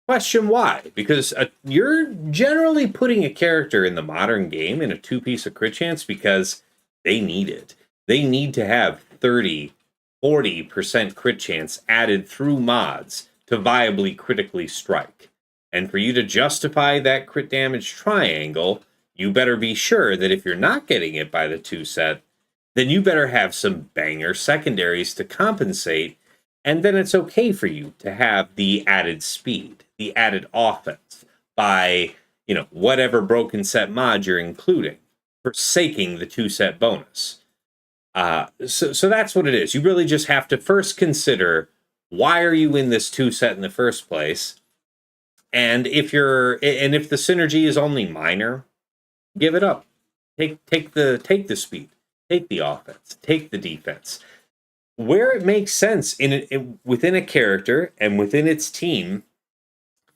A: question why? Because you're generally putting a character in the modern game in a two-piece of crit chance because they need it. They need to have 30, 40% crit chance added through mods to viably critically strike. And for you to justify that crit damage triangle, you better be sure that if you're not getting it by the two set, then you better have some banger secondaries to compensate, and then it's okay for you to have the added speed, the added offense by, whatever broken set mod you're including, forsaking the two set bonus. So that's what it is. You really just have to first consider, why are you in this two set in the first place? And if the synergy is only minor, give it up. Take the speed, take the offense, take the defense. Where it makes sense within a character and within its team,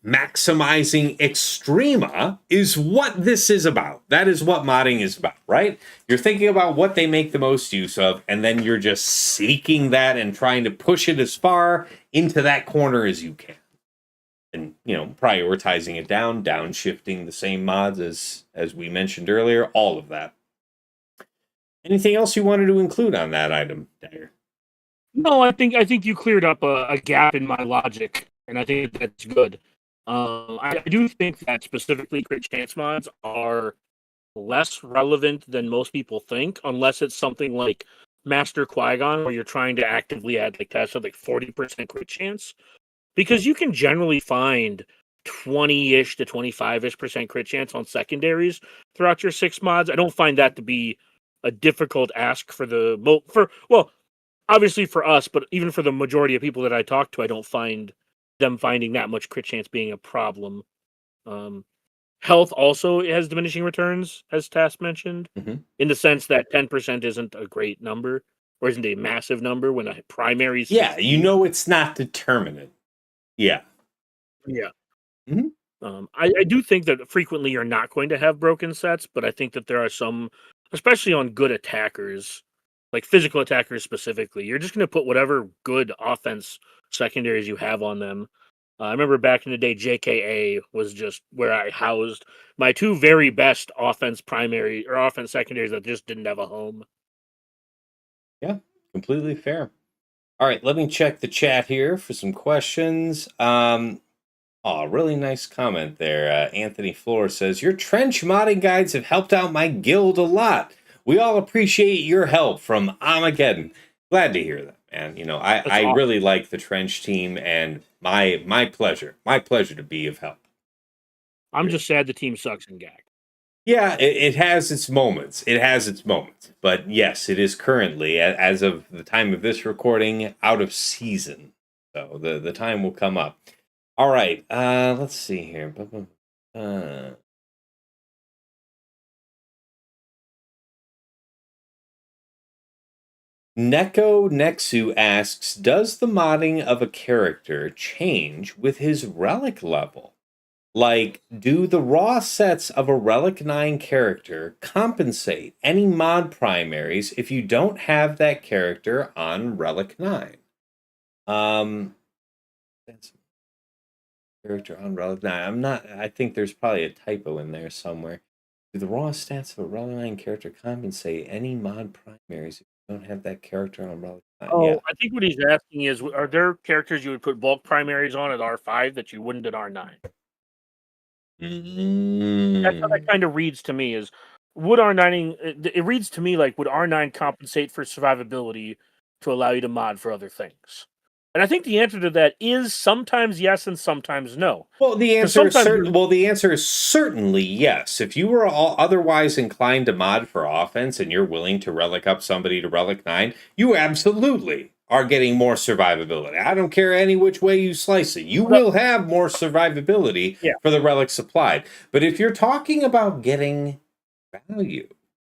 A: maximizing extrema is what this is about. That is what modding is about, right? You're thinking about what they make the most use of, and then you're just seeking that and trying to push it as far into that corner as you can. And, prioritizing it downshifting the same mods as we mentioned earlier, all of that. Anything else you wanted to include on that item, Dagger?
B: No, I think you cleared up a gap in my logic, and I think that's good. I do think that specifically crit chance mods are less relevant than most people think, unless it's something like Master Qui-Gon, where you're trying to actively add, like Tass said, like 40% crit chance, because you can generally find 20-ish to 25-ish% crit chance on secondaries throughout your 6 mods. I don't find that to be a difficult ask obviously for us, but even for the majority of people that I talk to, I don't find them finding that much crit chance being a problem. Health also has diminishing returns, as Tass mentioned, in the sense that 10% isn't a great number, or isn't a massive number when a primary.
A: Yeah, it's not determinate. Yeah.
B: Yeah.
A: Mm-hmm.
B: I do think that frequently you're not going to have broken sets, but I think that there are some, especially on good attackers, like physical attackers specifically, you're just going to put whatever good offense secondaries you have on them. I remember back in the day, JKA was just where I housed my two very best offense primary or offense secondaries that just didn't have a home.
A: Yeah, completely fair. All right, let me check the chat here for some questions. Really nice comment there. Anthony Flores says, your trench modding guides have helped out my guild a lot. We all appreciate your help from Armageddon. Glad to hear that, man. I
B: Awesome.
A: really like the trench team, and my pleasure to be of help.
B: I'm just sad the team sucks in GAG.
A: Yeah, it has its moments. But yes, it is currently, as of the time of this recording, out of season. So the time will come up. All right, let's see here. Neko Nexu asks, does the modding of a character change with his relic level? Like, do the raw sets of a Relic 9 character compensate any mod primaries if you don't have that character on Relic 9? That's character on Relic 9. I'm not. I think there's probably a typo in there somewhere. Do the raw stats of a Relic 9 character compensate any mod primaries if you don't have that character on Relic 9? Yeah.
B: Oh, I think what he's asking is, are there characters you would put bulk primaries on at R5 that you wouldn't at R9? That's how that
A: Mm.
B: kind of reads to me. Is would R9? It reads to me like would R9 compensate for survivability to allow you to mod for other things? And I think the answer to that is sometimes yes and sometimes no.
A: Well, the
B: Because
A: answer is
B: sometimes
A: certain. Well, the answer is certainly yes. If you were otherwise inclined to mod for offense and you're willing to relic up somebody to Relic 9, you absolutely are getting more survivability. I don't care any which way you slice it. You will have more survivability
B: yeah,
A: for the relic supplied. But if you're talking about getting value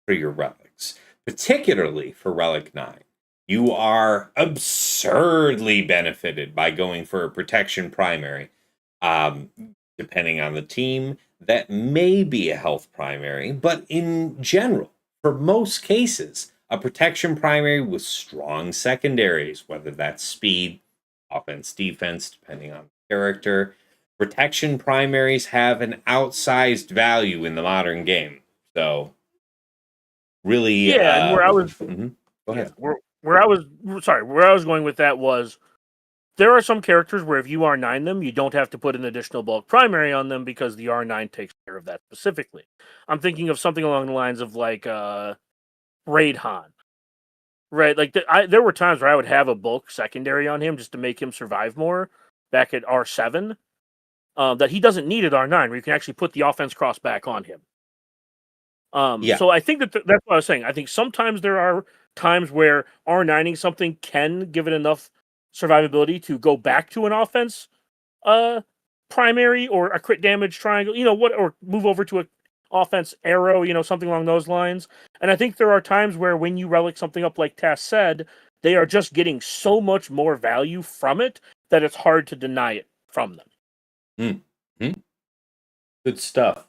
A: for your relics, particularly for Relic 9, you are absurdly benefited by going for a protection primary. Um, Depending on the team, that may be a health primary, but in general, for most cases, a protection primary with strong secondaries, whether that's speed, offense, defense, depending on the character, protection primaries have an outsized value in the modern game. So, really,
B: yeah, and where I was,
A: go
B: yeah,
A: ahead.
B: where I was, sorry, where I was going with that was there are some characters where if you R9 them, you don't have to put an additional bulk primary on them because the R9 takes care of that specifically. I'm thinking of something along the lines of like Raid Han. Right, like there were times where I would have a bulk secondary on him just to make him survive more back at R7 that he doesn't need at R9 where you can actually put the offense cross back on him.
A: Yeah.
B: So I think that's what I was saying. I think sometimes there are times where R9ing something can give it enough survivability to go back to an offense primary or a crit damage triangle, or move over to a offense arrow, something along those lines. And I think there are times where when you relic something up like Tass said, they are just getting so much more value from it that it's hard to deny it from them.
A: Mm-hmm. Good stuff.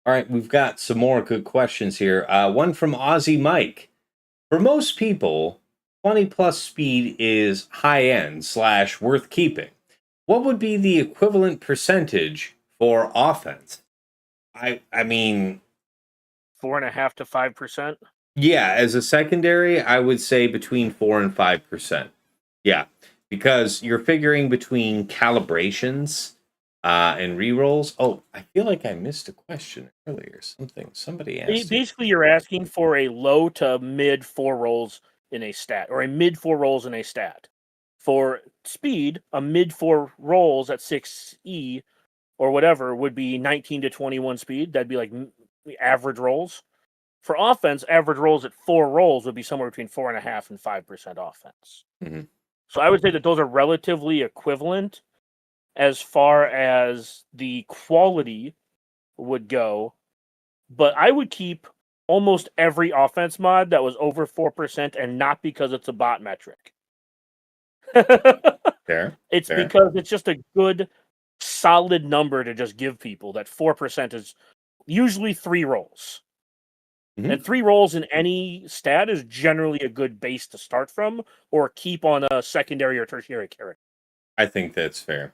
A: All right, we've got some more good questions here. One from Aussie Mike. For most people, 20 plus speed is high end / worth keeping. What would be the equivalent percentage for offense? I mean,
B: 4.5 to 5%.
A: yeah, as a secondary, I would say between 4 and 5%. Yeah, because you're figuring between calibrations and rerolls. Oh, I feel like I missed a question earlier. Somebody asked me.
B: Basically, you're asking for a low to mid 4 rolls in a stat, or a mid 4 rolls in a stat. For speed, a mid 4 rolls at 6E or whatever would be 19 to 21 speed. That'd be like average rolls. For offense, average rolls at 4 rolls would be somewhere between 4.5 and 5% offense.
A: Mm-hmm.
B: So I would say that those are relatively equivalent as far as the quality would go. But I would keep almost every offense mod that was over 4%, and not because it's a bot metric.
A: Fair.
B: It's
A: Fair.
B: because it's just a good, solid number to just give people that 4% is usually 3 rolls.
A: Mm-hmm.
B: And 3 rolls in any stat is generally a good base to start from or keep on a secondary or tertiary character.
A: I think that's fair.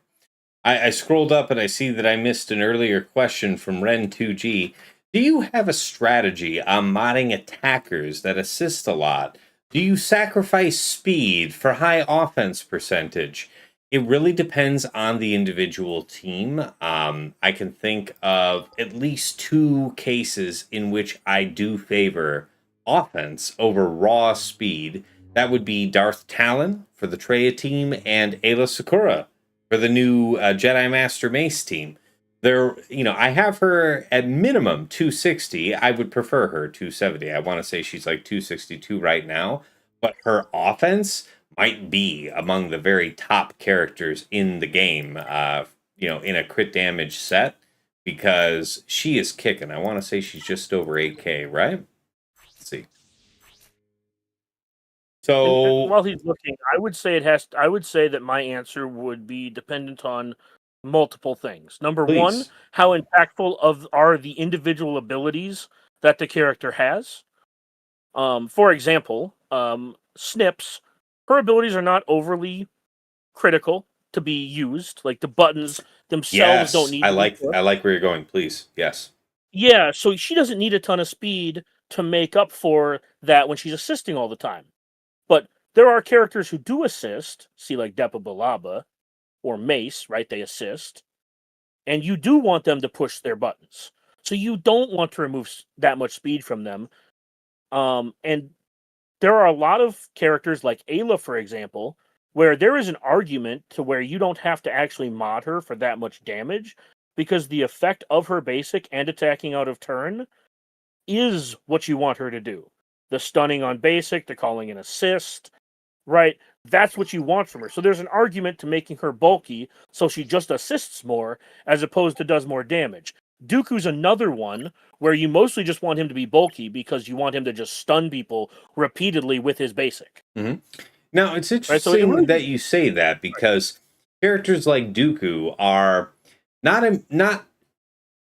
A: I scrolled up and I see that I missed an earlier question from Ren2G. Do you have a strategy on modding attackers that assist a lot? Do you sacrifice speed for high offense percentage? It really depends on the individual team. I can think of at least 2 cases in which I do favor offense over raw speed. That would be Darth Talon for the Treya team and Ayla Sakura for the new Jedi Master Mace team. I have her at minimum 260. I would prefer her 270. I want to say she's like 262 right now, but her offense might be among the very top characters in the game, in a crit damage set, because she is kicking. I want to say she's just over 8K, right? Let's see. So
B: And while he's looking, I would say I would say that my answer would be dependent on multiple things. Number one,
A: please.
B: how impactful are the individual abilities that the character has? For example, Snips, her abilities are not overly critical to be used. Like the buttons themselves don't
A: Yes,
B: need to be pushed.
A: I like where you're going. Please, yes.
B: Yeah, so she doesn't need a ton of speed to make up for that when she's assisting all the time. But there are characters who do assist, see like Depa Balaba or Mace, right? They assist, and you do want them to push their buttons. So you don't want to remove that much speed from them. And there are a lot of characters like Ayla, for example, where there is an argument to where you don't have to actually mod her for that much damage because the effect of her basic and attacking out of turn is what you want her to do. The stunning on basic, the calling an assist, right? That's what you want from her. So there's an argument to making her bulky so she just assists more as opposed to does more damage. Dooku's another one where you mostly just want him to be bulky because you want him to just stun people repeatedly with his basic.
A: Mm-hmm. Now, it's
B: Right? So it
A: interesting
B: really
A: that you say that because characters like Dooku are not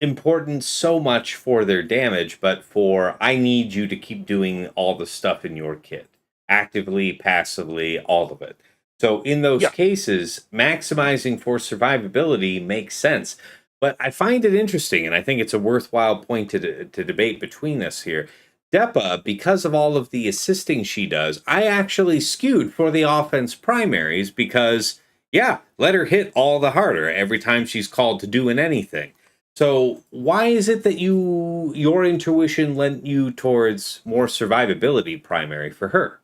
A: important so much for their damage, but for I need you to keep doing all the stuff in your kit, actively, passively, all of it. So in those
B: yeah.
A: cases, maximizing for survivability makes sense. But I find it interesting, and I think it's a worthwhile point to debate between us here. Depa, because of all of the assisting she does, I actually skewed for the offense primaries because, yeah, let her hit all the harder every time she's called to doing anything. So why is it that your intuition lent you towards more survivability primary for her?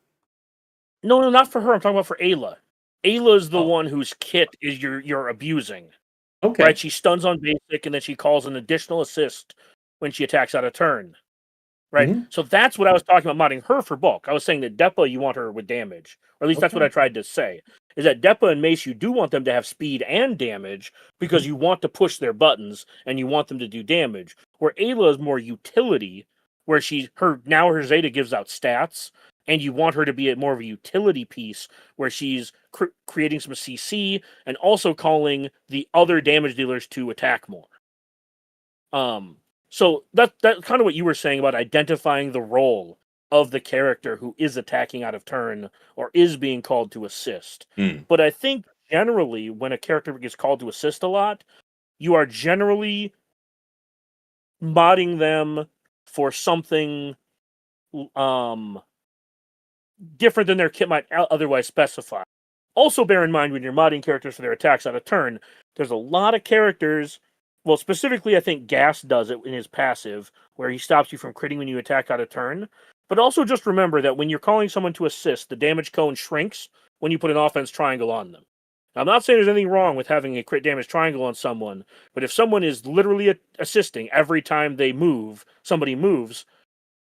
B: No, not for her. I'm talking about for Ayla. Ayla is the
A: Oh,
B: one whose kit is you're abusing. Right?
A: okay.
B: She stuns on basic and then she calls an additional assist when she attacks out of turn. Right?
A: Hmm.
B: So that's what I was talking about modding her for bulk. I was saying that Depa, you want her with damage. Or at least that's what
A: Okay.
B: I tried to say. Is that Depa and Mace, you do want them to have speed and damage because
A: Mhm.
B: you want to push their buttons and you want them to do damage. Where Ayla is more utility, where her Zeta gives out stats, and you want her to be more of a utility piece where she's creating some CC and also calling the other damage dealers to attack more. Um, so that's kind of what you were saying about identifying the role of the character who is attacking out of turn or is being called to assist.
A: Mm.
B: But I think generally when a character gets called to assist a lot, you are generally modding them for something um different than their kit might otherwise specify. Also, bear in mind when you're modding characters for their attacks out of turn, there's a lot of characters. Well, specifically, I think Gas does it in his passive, where he stops you from critting when you attack out of turn. But also just remember that when you're calling someone to assist, the damage cone shrinks when you put an offense triangle on them. Now, I'm not saying there's anything wrong with having a crit damage triangle on someone, but if someone is literally assisting every time somebody moves,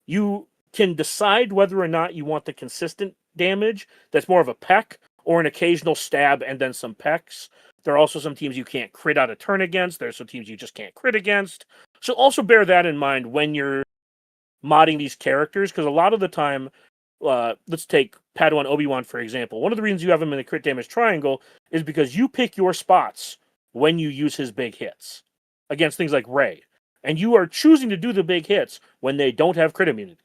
B: you can decide whether or not you want the consistent damage that's more of a peck or an occasional stab and then some pecks. There are also some teams you can't crit out a turn against. There's some teams you just can't crit against. So also bear that in mind when you're modding these characters, because a lot of the time, let's take Padawan Obi-Wan for example. One of the reasons you have him in the crit damage triangle is because you pick your spots when you use his big hits against things like Rey. And you are choosing to do the big hits when they don't have crit immunity.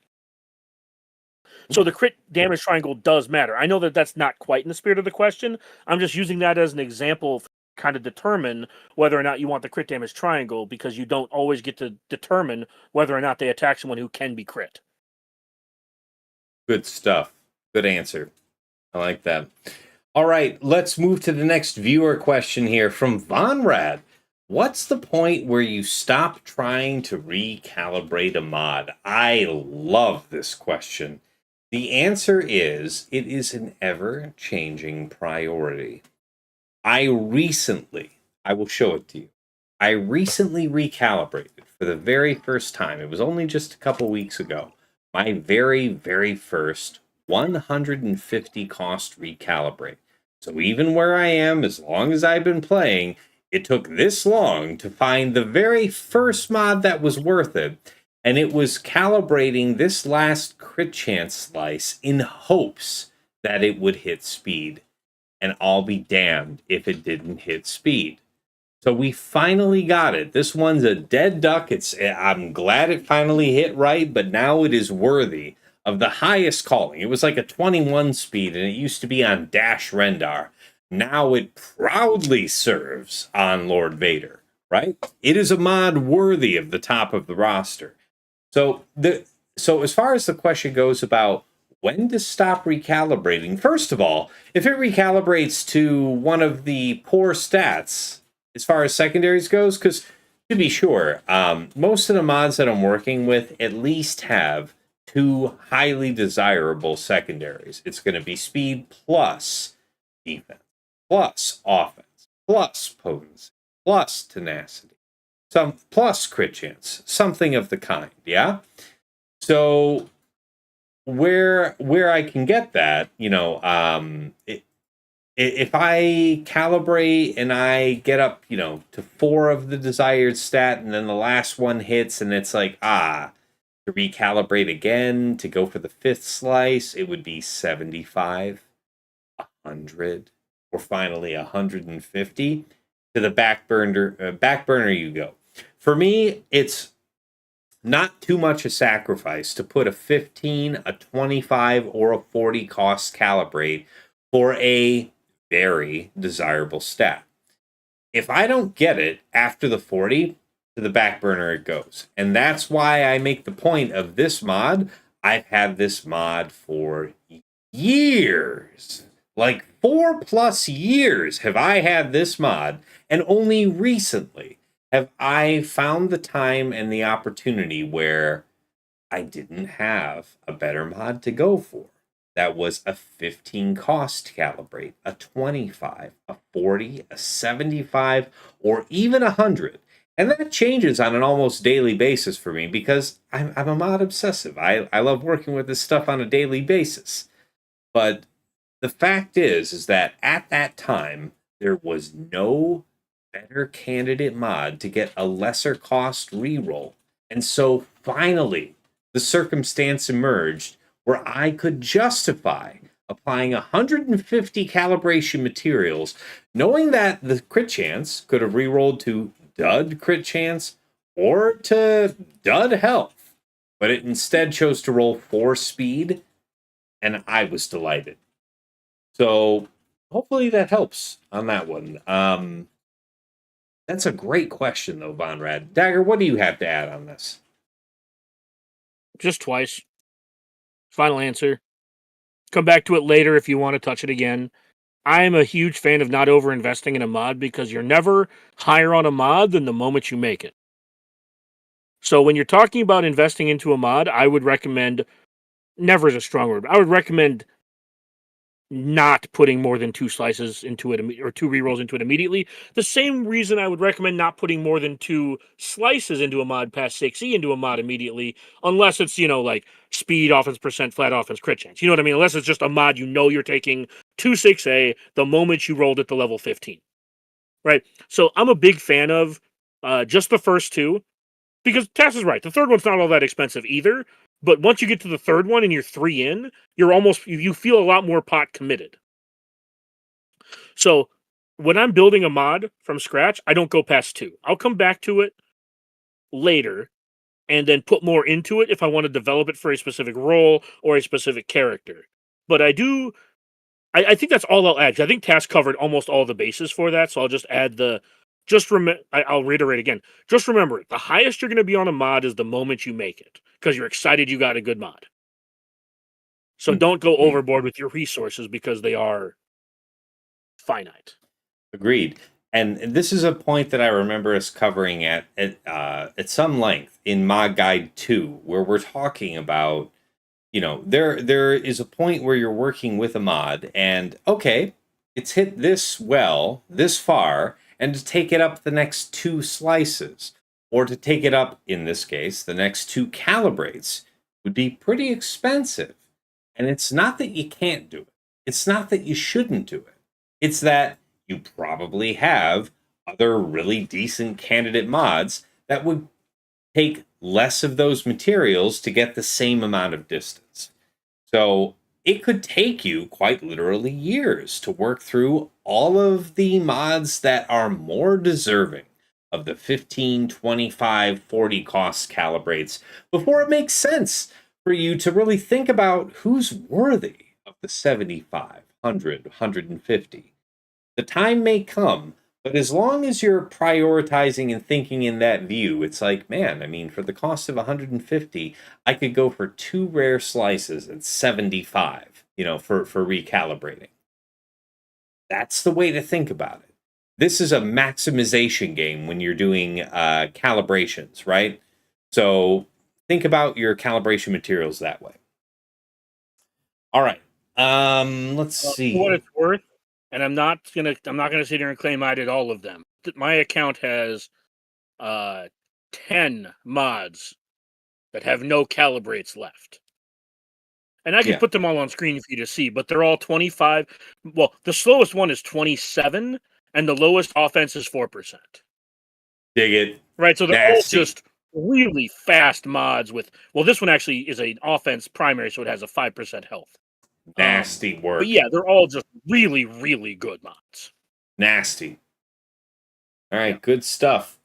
B: So the crit damage triangle does matter. I know that that's not quite in the spirit of the question. I'm just using that as an example to kind of determine whether or not you want the crit damage triangle because you don't always get to determine whether or not they attack someone who can be crit.
A: Good stuff. Good answer. I like that. All right, let's move to the next viewer question here from Von Rad. What's the point where you stop trying to recalibrate a mod? I love this question. The answer is it is an ever changing priority. I will show it to you. I recently recalibrated for the very first time. It was only just a couple weeks ago. My very, very first 150 cost recalibrate. So even where I am, as long as I've been playing, it took this long to find the very first mod that was worth it. And it was calibrating this last crit chance slice in hopes that it would hit speed. And I'll be damned if it didn't hit speed. So we finally got it. This one's a dead duck. I'm glad it finally hit right, but now it is worthy of the highest calling. It was like a 21 speed, and it used to be on Dash Rendar. now it proudly serves on Lord Vader, right? It is a mod worthy of the top of the roster. So as far as the question goes about when to stop recalibrating, first of all, if it recalibrates to one of the poor stats as far as secondaries goes, because to be sure, most of the mods that I'm working with at least have two highly desirable secondaries. It's going to be speed plus defense, plus offense, plus potency, plus tenacity, some plus crit chance, something of the kind. Yeah. So where I can get that, if I calibrate and I get up, to four of the desired stat, and then the last one hits, and it's like, to recalibrate again to go for the fifth slice, it would be 75, 100, or finally 150. To the back burner you go. For me, it's not too much a sacrifice to put a 15, a 25, or a 40 cost calibrate for a very desirable stat. If I don't get it after the 40, to the back burner it goes. And that's why I make the point of this mod. I've had this mod for years. Like 4+ years have I had this mod, and only recently have I found the time and the opportunity where I didn't have a better mod to go for. That was a 15 cost calibrate, a 25, a 40, a 75, or even 100. And that changes on an almost daily basis for me because I'm a mod obsessive. I love working with this stuff on a daily basis. But the fact is that at that time, there was no better candidate mod to get a lesser cost reroll. And so finally, the circumstance emerged where I could justify applying 150 calibration materials, knowing that the crit chance could have rerolled to dud crit chance or to dud health. But it instead chose to roll 4 speed, and I was delighted. So hopefully that helps on that one. That's a great question, though, Von Rad. Dagger, what do you have to add on this?
B: Just twice. Final answer. Come back to it later if you want to touch it again. I'm a huge fan of not over investing in a mod because you're never higher on a mod than the moment you make it. So when you're talking about investing into a mod, I would recommend, never is a strong word, I would recommend not putting more than 2 slices into it or 2 rerolls into it immediately. The same reason I would recommend not putting more than 2 slices into a mod past 6E into a mod immediately, unless it's, like speed, offense percent, flat offense, crit chance. You know what I mean? Unless it's just a mod you're taking 2/6A the moment you rolled it to level 15. Right? So I'm a big fan of just the first 2, because Tass is right. The third one's not all that expensive either. But once you get to the third one and you're 3 in, you feel a lot more pot committed. So when I'm building a mod from scratch, I don't go past 2. I'll come back to it later and then put more into it if I want to develop it for a specific role or a specific character. But I think that's all I'll add. I think Tass covered almost all the bases for that, so I'll just add I'll reiterate again. Just remember, the highest you're going to be on a mod is the moment you make it, because you're excited you got a good mod. So don't go overboard with your resources because they are finite.
A: Agreed. And this is a point that I remember us covering at some length in Mod Guide 2, where we're talking about, there is a point where you're working with a mod, and okay, it's hit this far, and to take it up the next 2 slices, or to take it up, in this case, the next 2 calibrates, would be pretty expensive. And it's not that you can't do it. It's not that you shouldn't do it. It's that you probably have other really decent candidate mods that would take less of those materials to get the same amount of distance. So it could take you quite literally years to work through all of the mods that are more deserving of the 15, 25, 40 cost calibrates before it makes sense for you to really think about who's worthy of the 75, 100, 150. The time may come, but as long as you're prioritizing and thinking in that view, it's like, man, I mean, for the cost of 150, I could go for two rare slices at 75, for recalibrating. That's the way to think about it. This is a maximization game when you're doing calibrations, right? So think about your calibration materials that way. All right. Let's
B: For what
A: see.
B: it's worth, and I'm not gonna sit here and claim I did all of them. My account has 10 mods that have no calibrates left. And I could
A: Yeah,
B: put them all on screen for you to see, but they're all 25. Well, the slowest one is 27, and the lowest offense is 4%.
A: dig it.
B: Right, so they're all
A: Nasty.
B: just really fast mods with. Well, this one actually is an offense primary, so it has a 5% health.
A: Nasty
B: But
A: work.
B: yeah, they're all just really, really good mods.
A: Nasty. All
B: Yeah.
A: right, good stuff.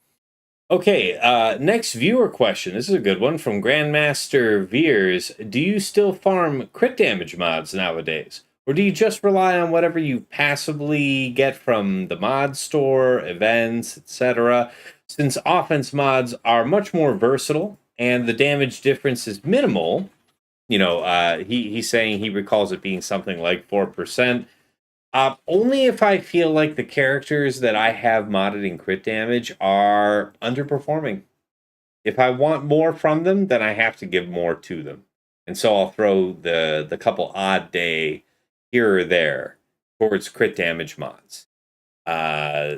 A: Okay, next viewer question. This is a good one from Grandmaster Veers. Do you still farm crit damage mods nowadays? Or do you just rely on whatever you passively get from the mod store, events, etc.? Since offense mods are much more versatile and the damage difference is minimal, he's saying he recalls it being something like 4%. Only if I feel like the characters that I have modded in crit damage are underperforming. If I want more from them, then I have to give more to them. And so I'll throw the couple odd day here or there towards crit damage mods. Uh,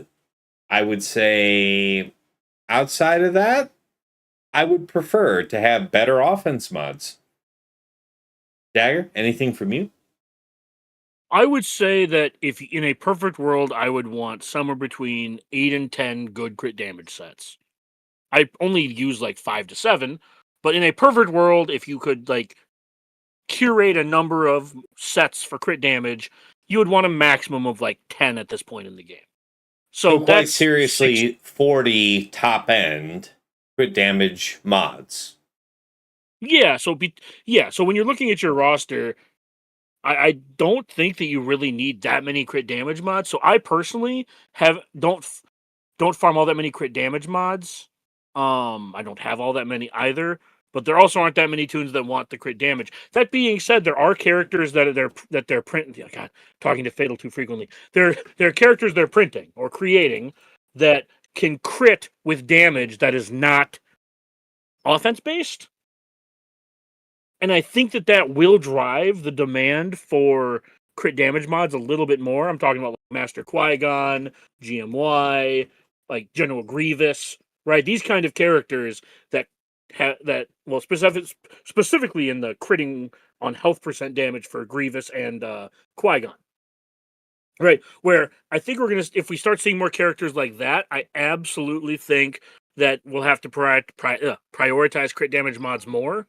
A: I would say outside of that, I would prefer to have better offense mods. Dagger, anything from you?
B: I would say that if in a perfect world, I would want somewhere between 8 and 10 good crit damage sets. I only use like 5 to 7, but in a perfect world, if you could like curate a number of sets for crit damage, you would want a maximum of like 10 at this point in the game. So
A: So quite
B: that's 6.
A: seriously, 40 top end crit damage mods.
B: So when you're looking at your roster, I don't think that you really need that many crit damage mods. So I personally don't farm all that many crit damage mods. I don't have all that many either, but there also aren't that many tunes that want the crit damage. That being said, there are characters that they're printing. God, talking to Fatal too frequently. There are characters they're printing or creating that can crit with damage that is not offense based. And I think that will drive the demand for crit damage mods a little bit more. I'm talking about like Master Qui-Gon, GMY, like General Grievous, right? These kind of characters that specifically in the critting on health percent damage for Grievous and Qui-Gon. Right, where I think if we start seeing more characters like that, I absolutely think that we'll have to prioritize crit damage mods more.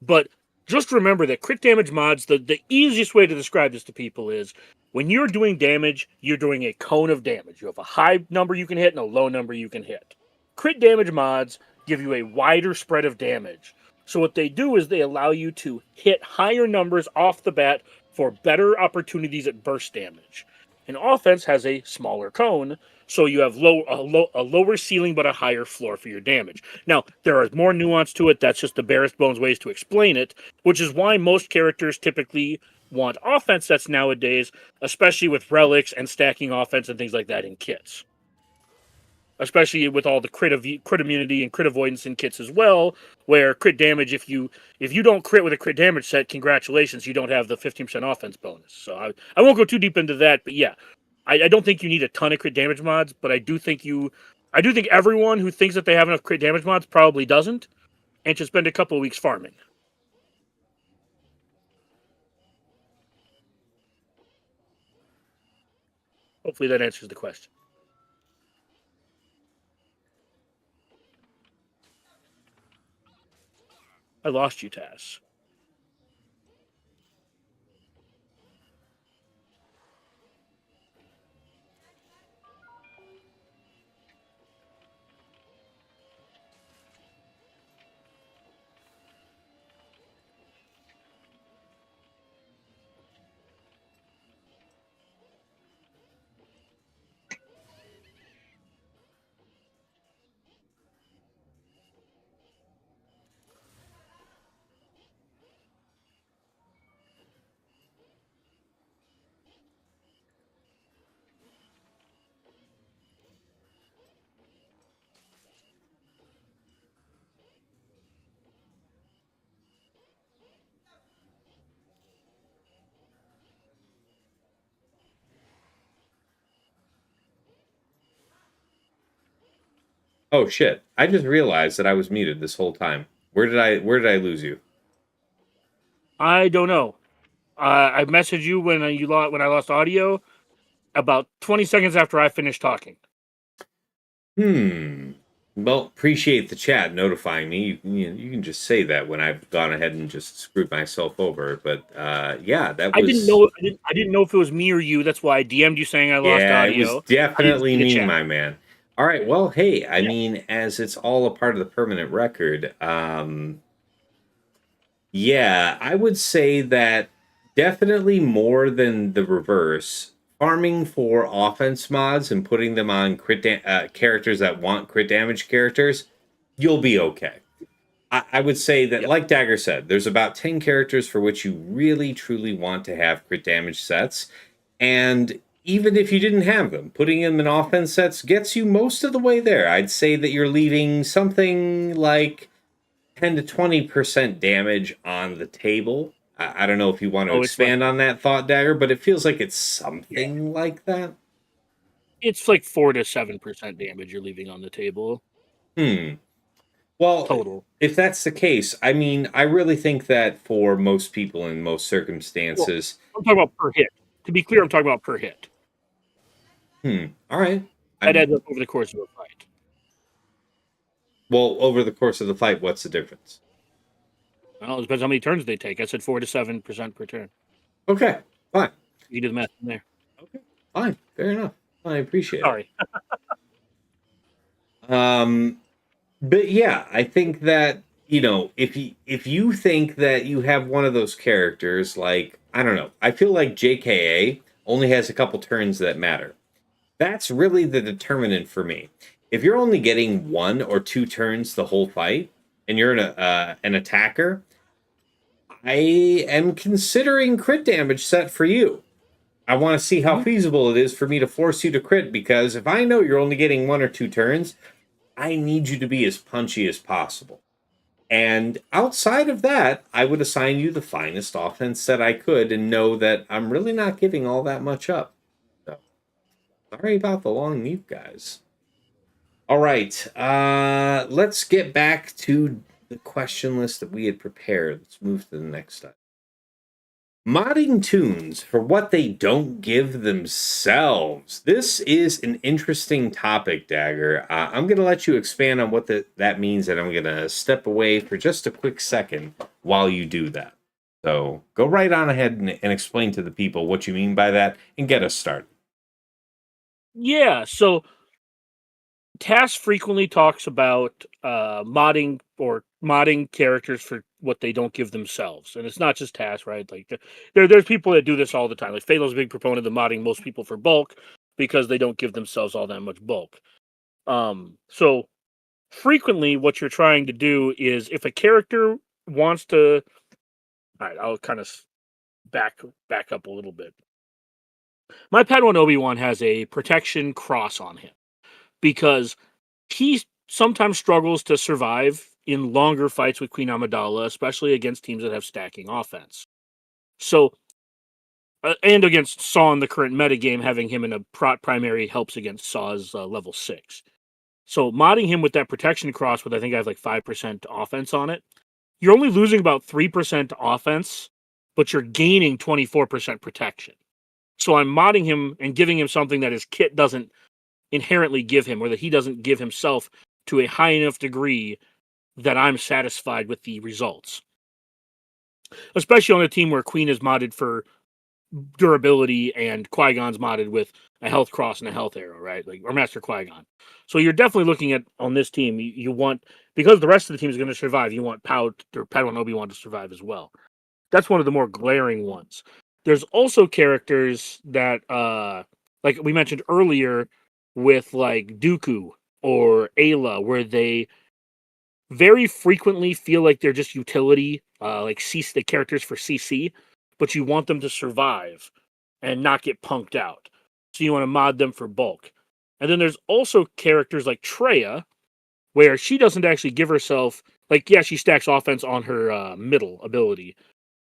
B: But just remember that crit damage mods, the easiest way to describe this to people is when you're doing damage, you're doing a cone of damage. You have a high number you can hit and a low number you can hit. Crit damage mods give you a wider spread of damage. So what they do is they allow you to hit higher numbers off the bat for better opportunities at burst damage. An offense has a smaller cone, so you have a lower ceiling but a higher floor for your damage. Now, there is more nuance to it. That's just the barest bones ways to explain it, which is why most characters typically want offense sets nowadays, especially with relics and stacking offense and things like that in kits. Especially with all the crit immunity and crit avoidance in kits as well, where crit damage, if you don't crit with a crit damage set, congratulations, you don't have the 15% offense bonus. So I won't go too deep into that, but yeah, I don't think you need a ton of crit damage mods, but I do think everyone who thinks that they have enough crit damage mods probably doesn't, and should spend a couple of weeks farming. Hopefully that answers the question. I lost you, Tass.
A: Oh shit! I just realized that I was muted this whole time. Where did I lose you?
B: I don't know. I messaged you when when I lost audio about 20 seconds after I finished talking.
A: Hmm. Well, appreciate the chat notifying me. You can just say that when I've gone ahead and just screwed myself over. But yeah, that
B: I didn't
A: was
B: know. I didn't know if it was me or you. That's why I DM'd you saying I lost
A: yeah, it was
B: audio. I didn't
A: definitely
B: see the
A: me,
B: chat.
A: my man. All right. Well, hey, I
B: Yeah.
A: mean, as it's all a part of the permanent record, yeah, I would say that definitely more than the reverse. Farming for offense mods and putting them on characters that want crit damage characters, you'll be okay. I would say that,
B: Yep.
A: like Dagger said, there's about 10 characters for which you really truly want to have crit damage sets. And even if you didn't have them, putting them in offense sets gets you most of the way there. I'd say that you're leaving something like 10 to 20% damage on the table. I don't know if you want to
B: Oh, it's less
A: expand
B: than
A: on that thought, Dagger, but it feels like it's
B: yeah.
A: something like that.
B: It's like 4 to 7% damage you're leaving on the table
A: Hmm. Well,
B: total.
A: if that's the case, I mean, I really think that for most people in most
B: Well,
A: circumstances,
B: I'm talking about per hit. To be clear, I'm talking about per hit.
A: all right.
B: That
A: I'm
B: adds up over the course of a fight.
A: well over the course of the fight. What's the difference?
B: Well, it depends how many turns they take. I said 4 to 7% per turn.
A: Okay, fine.
B: You do the math in there.
A: Okay, fine. Fair enough. I appreciate it.
B: Sorry.
A: Um, but yeah, I think that if you think that you have one of those characters, like I don't know, I feel like JKA only has a couple turns that matter. That's really the determinant for me. If you're only getting 1 or 2 turns the whole fight, and you're an attacker, I am considering crit damage set for you. I want to see how
B: Mhm.
A: feasible it is for me to force you to crit because if I know you're only getting 1 or 2 turns, I need you to be as punchy as possible. And outside of that, I would assign you the finest offense that I could and know that I'm really not giving all that much up. So, sorry about the long mute, guys. All right, let's get back to the question list that we had prepared. Let's move to the next step. Modding tunes for what they don't give themselves. This is an interesting topic, Dagger. I'm going to let you expand on what that means, and I'm going to step away for just a quick second while you do that. So go right on ahead and explain to the people what you mean by that and get us started.
B: Yeah, so Tass frequently talks about modding characters for what they don't give themselves, and it's not just Tass, right? Like there's people that do this all the time. Like Phalos's a big proponent of modding most people for bulk because they don't give themselves all that much bulk. So frequently, what you're trying to do is if a character wants to, all right, I'll kind of back up a little bit. My Padawan Obi-Wan has a protection cross on him because he sometimes struggles to survive in longer fights with Queen Amidala, especially against teams that have stacking offense. So, and against Saw in the current metagame, having him in a primary helps against Saw's level 6. So, modding him with that protection cross, with I think I have like 5% offense on it, you're only losing about 3% offense, but you're gaining 24% protection. So, I'm modding him and giving him something that his kit doesn't inherently give him, or that he doesn't give himself to a high enough degree that I'm satisfied with the results. Especially on a team where Queen is modded for durability and Qui-Gon's modded with a health cross and a health arrow, right? Like, or Master Qui-Gon. So you're definitely looking at on this team, you want, because the rest of the team is going to survive, you want Padawan Obi-Wan to survive as well. That's one of the more glaring ones. There's also characters that like we mentioned earlier with like Dooku or Ayla, where they very frequently feel like they're just utility, like the characters for CC, but you want them to survive and not get punked out. So you want to mod them for bulk. And then there's also characters like Treya, where she doesn't actually give herself, like, yeah, she stacks offense on her middle ability,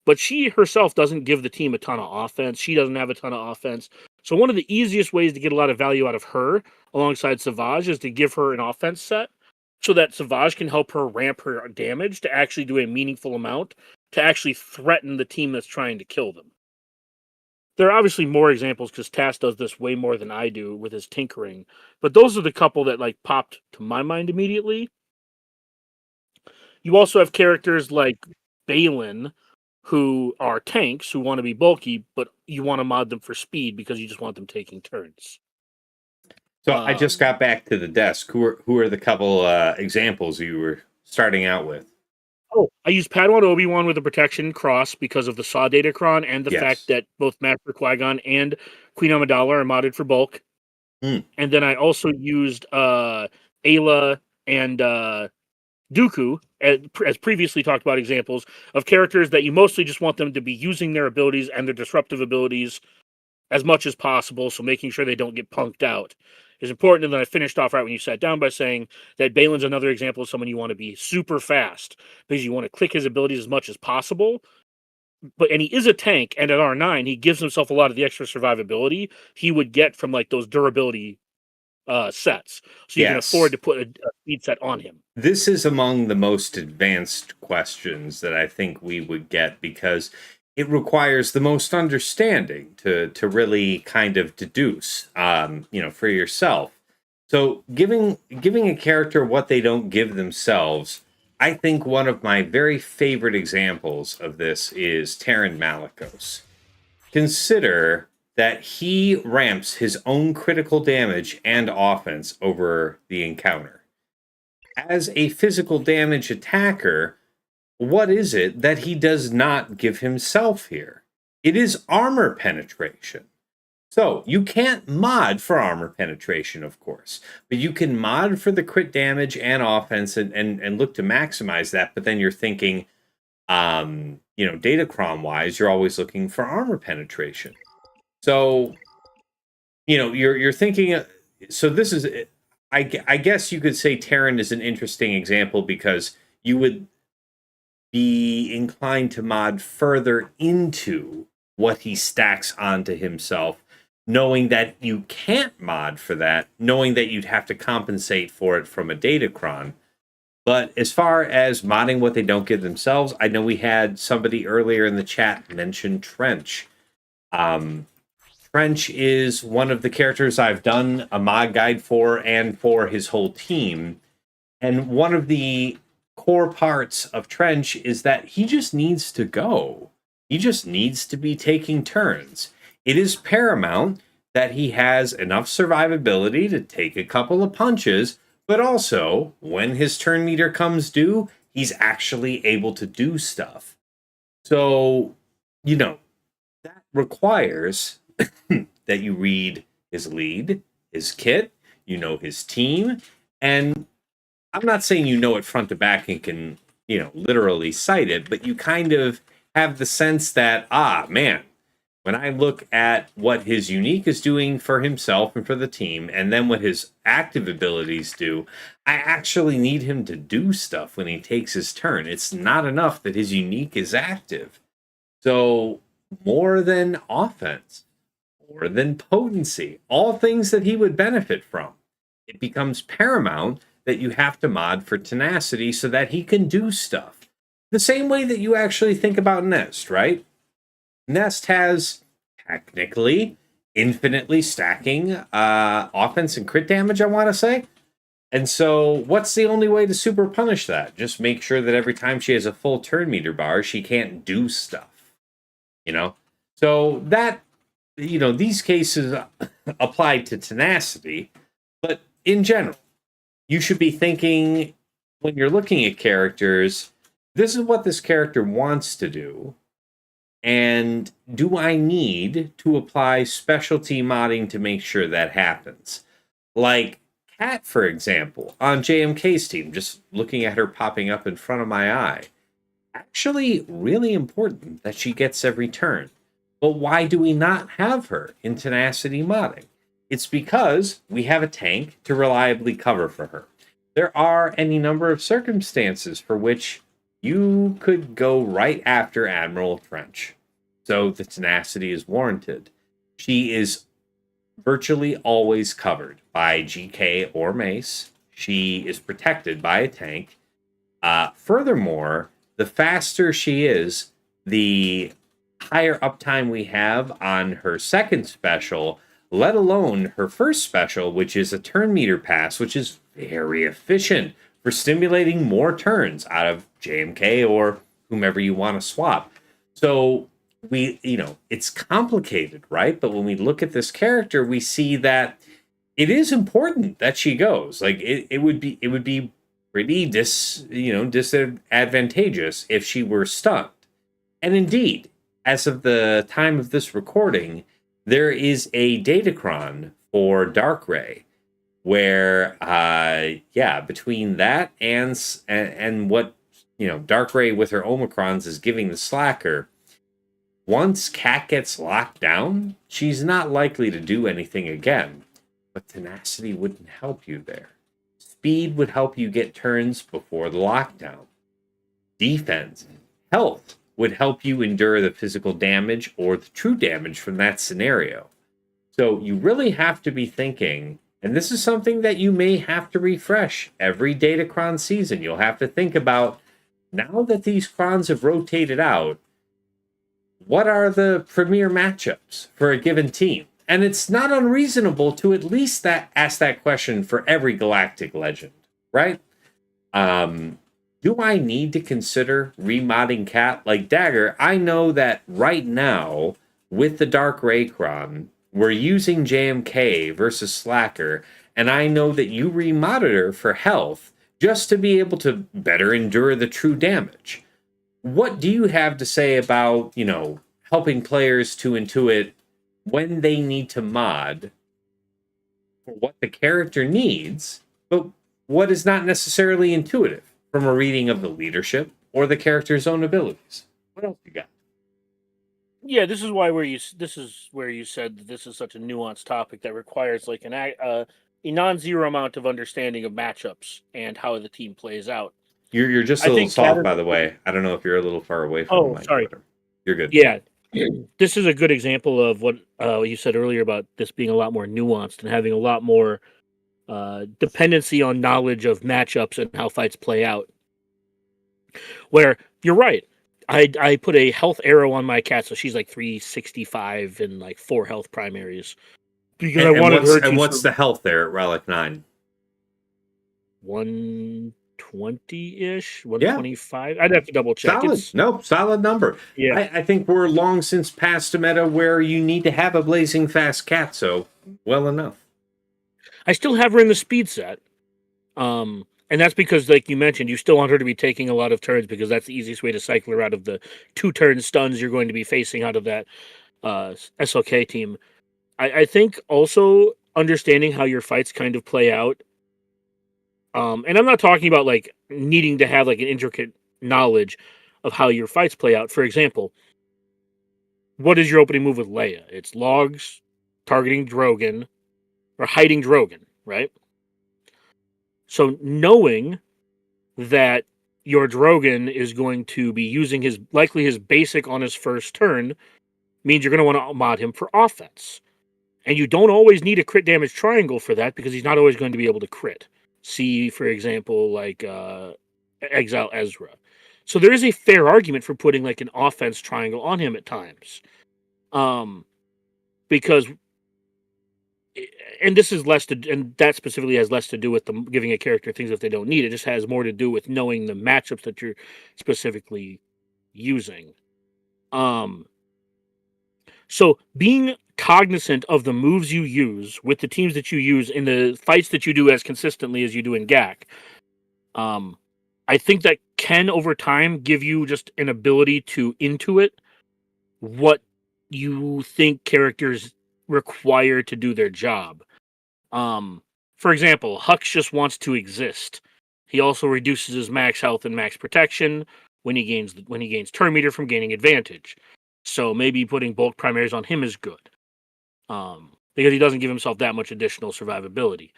B: but she herself doesn't give the team a ton of offense. She doesn't have a ton of offense. So one of the easiest ways to get a lot of value out of her alongside Savage is to give her an offense set so that Savage can help her ramp her damage to actually do a meaningful amount to actually threaten the team that's trying to kill them. There are obviously more examples because Tass does this way more than I do with his tinkering, but those are the couple that like popped to my mind immediately. You also have characters like Balin, who are tanks who want to be bulky, but you want to mod them for speed because you just want them taking turns.
A: So I just got back to the desk. Who are the couple examples you were starting out with?
B: Oh, I use Padawan Obi-Wan with a protection cross because of the Saw Datacron and the fact
A: Yes.
B: that both Master Qui-Gon and Queen Amidala are modded for bulk.
A: Mm.
B: And then I also used Ayla and Dooku, as previously talked about examples of characters that you mostly just want them to be using their abilities and their disruptive abilities as much as possible, so making sure they don't get punked out is important. And then I finished off right when you sat down by saying that Balin's another example of someone you want to be super fast because you want to click his abilities as much as possible. And he is a tank, and at R9, he gives himself a lot of the extra survivability he would get from like those durability sets. So you can afford
A: Yes.
B: to put a speed set on him.
A: This is among the most advanced questions that I think we would get because it requires the most understanding to really kind of deduce, for yourself. So giving a character what they don't give themselves, I think one of my very favorite examples of this is Terran Malicos. Consider that he ramps his own critical damage and offense over the encounter. As a physical damage attacker, what is it that he does not give himself here? It is armor penetration. So you can't mod for armor penetration, of course, but you can mod for the crit damage and offense and look to maximize that. But then you're thinking, Datacron wise, you're always looking for armor penetration. So, you're thinking. So this is, I guess you could say Terran is an interesting example because you would be inclined to mod further into what he stacks onto himself, knowing that you can't mod for that, knowing that you'd have to compensate for it from a Datacron. But as far as modding what they don't give themselves, I know we had somebody earlier in the chat mention Trench. Trench is one of the characters I've done a mod guide for and for his whole team. And one of the core parts of Trench is that he just needs to go. He just needs to be taking turns. It is paramount that he has enough survivability to take a couple of punches, but also when his turn meter comes due, he's actually able to do stuff. So, that requires that you read his lead, his kit, his team, and I'm not saying you know it front to back and can, literally cite it, but you kind of have the sense that, man, when I look at what his unique is doing for himself and for the team, and then what his active abilities do, I actually need him to do stuff when he takes his turn. It's not enough that his unique is active. So, more than offense, more than potency, all things that he would benefit from, it becomes paramount that you have to mod for tenacity so that he can do stuff. The same way that you actually think about Nest, right? Nest has technically infinitely stacking offense and crit damage, I want to say. And so, what's the only way to super punish that? Just make sure that every time she has a full turn meter bar, she can't do stuff. So that, these cases apply to tenacity, but in general, you should be thinking when you're looking at characters, this is what this character wants to do. And do I need to apply specialty modding to make sure that happens? Like Kat, for example, on JMK's team, just looking at her popping up in front of my eye. Actually, really important that she gets every turn. But why do we not have her in tenacity modding? It's because we have a tank to reliably cover for her. There are any number of circumstances for which you could go right after Admiral Trench. So the tenacity is warranted. She is virtually always covered by GK or Mace. she is protected by a tank. Furthermore, the faster she is, the higher uptime we have on her second special, let alone her first special, which is a turn meter pass, which is very efficient for stimulating more turns out of JMK or whomever you want to swap. So it's complicated, right? But when we look at this character, we see that it is important that she goes. Like it would be pretty disadvantageous if she were stunned. And indeed, as of the time of this recording, there is a datacron for Darkrai where between that and what Darkrai with her Omicrons is giving the Slacker, once Cat gets locked down, she's not likely to do anything again. But tenacity wouldn't help you there. Speed would help you get turns before the lockdown. Defense, health would help you endure the physical damage or the true damage from that scenario. So you really have to be thinking, and this is something that you may have to refresh every Datacron season. You'll have to think about, now that these crons have rotated out, what are the premier matchups for a given team? And it's not unreasonable to at least ask that question for every galactic legend, right? Do I need to consider remodding Cat? Like Dagger, I know that right now, with the Dark Raycron, we're using JMK versus Slacker, and I know that you remodded her for health just to be able to better endure the true damage. What do you have to say about, helping players to intuit when they need to mod for what the character needs, but what is not necessarily intuitive from a reading of the leadership or the character's own abilities? What else you got?
B: Yeah, this is where you said that this is such a nuanced topic that requires like a non-zero amount of understanding of matchups and how the team plays out.
A: You're just a little soft, by the way. I don't know if you're a little far away from the mic.
B: Sorry.
A: You're good.
B: Yeah. This is a good example of what you said earlier about this being a lot more nuanced and having a lot more dependency on knowledge of matchups and how fights play out. Where you're right. I put a health arrow on my Cat, so she's like 365 and like 4 health primaries. Because I wanted her to.
A: And what's the health there at Relic 9?
B: 120-ish, 125. I'd have to double check.
A: Solid number.
B: Yeah,
A: I think we're long since past a meta where you need to have a blazing fast Cat, so well enough.
B: I still have her in the speed set. And that's because, like you mentioned, you still want her to be taking a lot of turns because that's the easiest way to cycle her out of the 2-turn stuns you're going to be facing out of that SLK team. I think also understanding how your fights kind of play out. And I'm not talking about like needing to have like an intricate knowledge of how your fights play out. For example, what is your opening move with Leia? It's logs, targeting Drogon, or hiding Drogon, right? So knowing that your Drogon is going to be using his basic on his first turn means you're going to want to mod him for offense. And you don't always need a crit damage triangle for that because he's not always going to be able to crit. See, for example, like Exile Ezra. So there is a fair argument for putting like an offense triangle on him at times. Because and this is and that specifically has less to do with them giving a character things that they don't need. It just has more to do with knowing the matchups that you're specifically using. So being cognizant of the moves you use with the teams that you use in the fights that you do as consistently as you do in GAC, I think that can over time give you just an ability to intuit what you think characters require to do their job. For example, Hux just wants to exist. He also reduces his max health and max protection when he gains turn meter from gaining advantage. So maybe putting bulk primaries on him is good. Because he doesn't give himself that much additional survivability.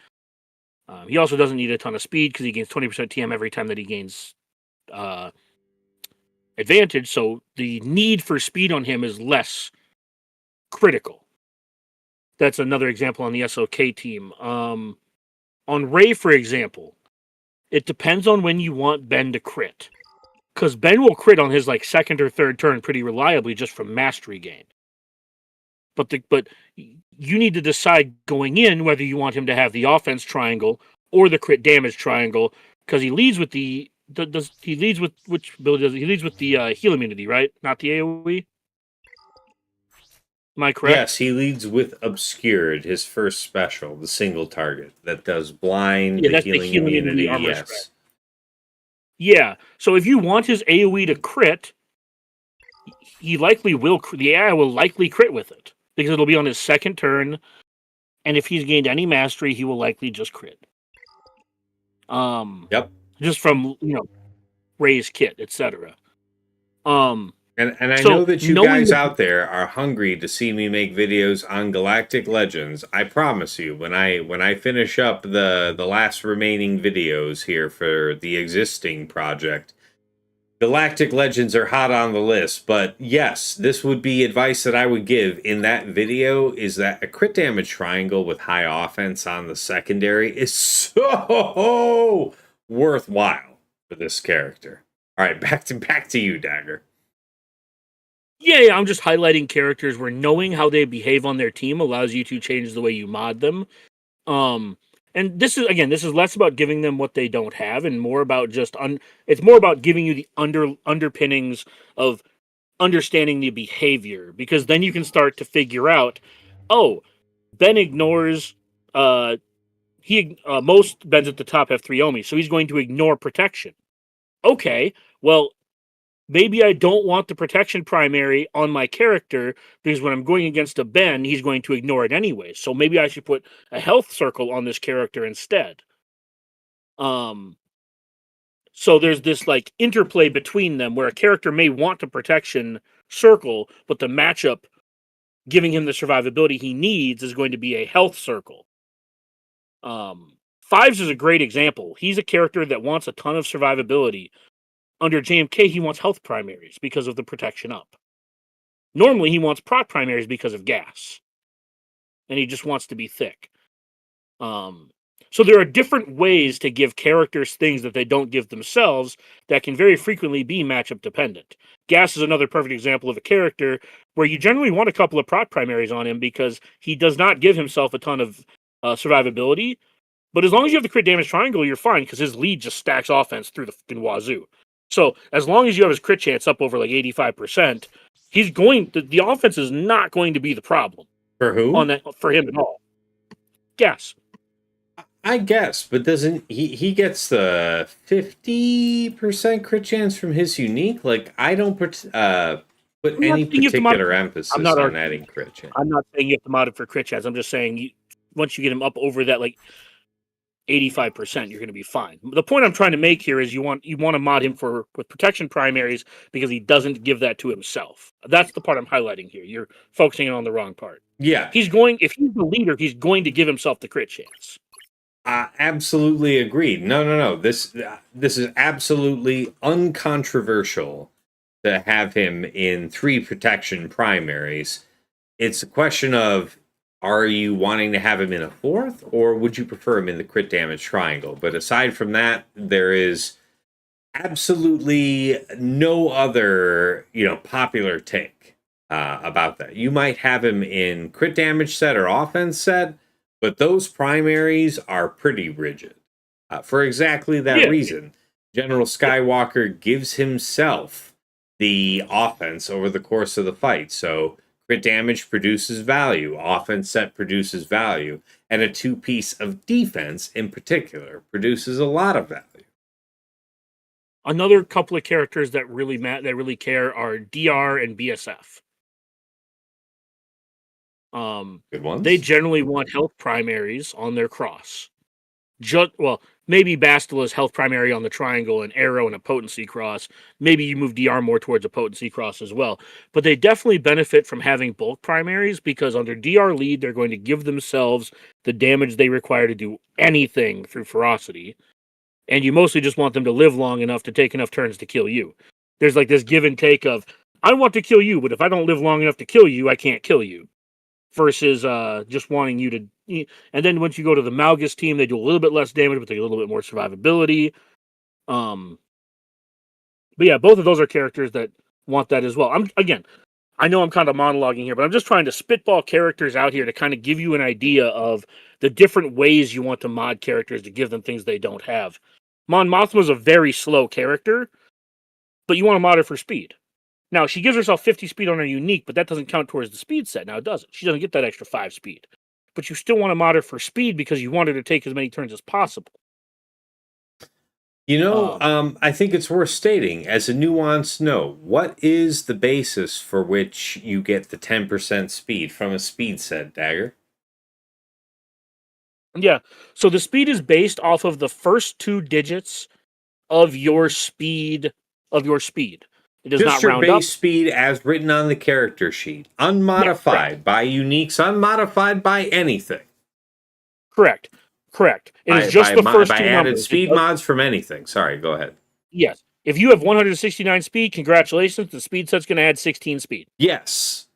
B: He also doesn't need a ton of speed because he gains 20% TM every time that he gains advantage. So the need for speed on him is less critical. That's another example on the SOK team. On Ray, for example, it depends on when you want Ben to crit. Because Ben will crit on his like second or third turn pretty reliably just from mastery gain. But you need to decide going in whether you want him to have the offense triangle or the crit damage triangle, because he leads with the he leads with which ability does he leads with the heal immunity, right? Not the AoE. Am I correct?
A: Yes, he leads with Obscured, his first special, the single target that does blind,
B: Yeah,
A: the
B: that's the
A: healing
B: healing
A: immunity.
B: immunity armor
A: Yes.
B: spread. Yeah, so if you want his AoE to crit, he likely will. The AI will likely crit with it because it'll be on his second turn, and if he's gained any mastery, he will likely just crit.
A: Yep.
B: Just from Ray's kit, etc.
A: And I know
B: So
A: that you
B: knowing
A: guys
B: that,
A: out there are hungry to see me make videos on Galactic Legends. I promise you, when I finish up the last remaining videos here for the existing project, Galactic Legends are hot on the list. But yes, this would be advice that I would give in that video, is that a crit damage triangle with high offense on the secondary is so worthwhile for this character. All right, back to you, Dagger.
B: yeah, I'm just highlighting characters where knowing how they behave on their team allows you to change the way you mod them. And this is less about giving them what they don't have and more about just it's more about giving you the underpinnings of understanding the behavior, because then you can start to figure out, oh, Ben ignores most Bens at the top have 3 Omi, so he's going to ignore protection. Okay, well, maybe I don't want the protection primary on my character, because when I'm going against a Ben, he's going to ignore it anyway. So maybe I should put a health circle on this character instead. So there's this like interplay between them where a character may want a protection circle, but the matchup giving him the survivability he needs is going to be a health circle. Fives is a great example. He's a character that wants a ton of survivability. Under JMK, he wants health primaries because of the protection up. Normally, he wants proc primaries because of gas. And he just wants to be thick. So there are different ways to give characters things that they don't give themselves that can very frequently be matchup dependent. Gas is another perfect example of a character where you generally want a couple of proc primaries on him because he does not give himself a ton of survivability. But as long as you have the crit damage triangle, you're fine because his lead just stacks offense through the fucking wazoo. So as long as you have his crit chance up over like 85%, the offense is not going to be the problem.
A: For who?
B: For him at all. Gas.
A: I guess, but doesn't he gets the 50% crit chance from his unique? Like, I don't put any particular emphasis on adding crit chance.
B: I'm not saying you have to mod it for crit chance. I'm just saying once you get him up over that like 85%, you're going to be fine. The point I'm trying to make here is you want to mod him with protection primaries because he doesn't give that to himself. That's the part I'm highlighting here. You're focusing on the wrong part.
A: Yeah.
B: If he's the leader, he's going to give himself the crit chance.
A: Absolutely agreed. No. This is absolutely uncontroversial to have him in 3 protection primaries. It's a question of, are you wanting to have him in a 4th, or would you prefer him in the crit damage triangle? But aside from that, there is absolutely no other, popular take about that. You might have him in crit damage set or offense set, but those primaries are pretty rigid. For exactly that reason, General Skywalker gives himself the offense over the course of the fight. So crit damage produces value, offense set produces value, and a 2-piece of defense in particular produces a lot of value.
B: Another couple of characters that really care are DR and BSF.
A: Good ones.
B: They generally want health primaries on their cross. Maybe Bastila's health primary on the triangle, and Arrow and a potency cross. Maybe you move DR more towards a potency cross as well. But they definitely benefit from having bulk primaries because under DR lead, they're going to give themselves the damage they require to do anything through ferocity. And you mostly just want them to live long enough to take enough turns to kill you. There's like this give and take of, I want to kill you, but if I don't live long enough to kill you, I can't kill you. Versus just wanting you to and then once you go to the Malgus team, they do a little bit less damage, but they get a little bit more survivability. But yeah, both of those are characters that want that as well. I know I'm kind of monologuing here, but I'm just trying to spitball characters out here to kind of give you an idea of the different ways you want to mod characters to give them things they don't have. Mon Mothma's a very slow character, but you want to mod her for speed. Now, she gives herself 50 speed on her unique, but that doesn't count towards the speed set. Now, it doesn't. She doesn't get that extra 5 speed. But you still want to mod her for speed because you want her to take as many turns as possible.
A: I think it's worth stating as a nuanced note, what is the basis for which you get the 10% speed from a speed set, Dagger?
B: Yeah, so the speed is based off of the first 2 digits of your speed. It does
A: Just
B: not
A: your
B: round
A: base
B: up.
A: speed as written on the character sheet, unmodified by uniques, unmodified by anything.
B: Correct. It is just the first 2
A: added
B: numbers.
A: speed mods from anything. Sorry, go ahead.
B: Yes. If you have 169 speed, congratulations. The speed set's going to add 16 speed.
A: Yes.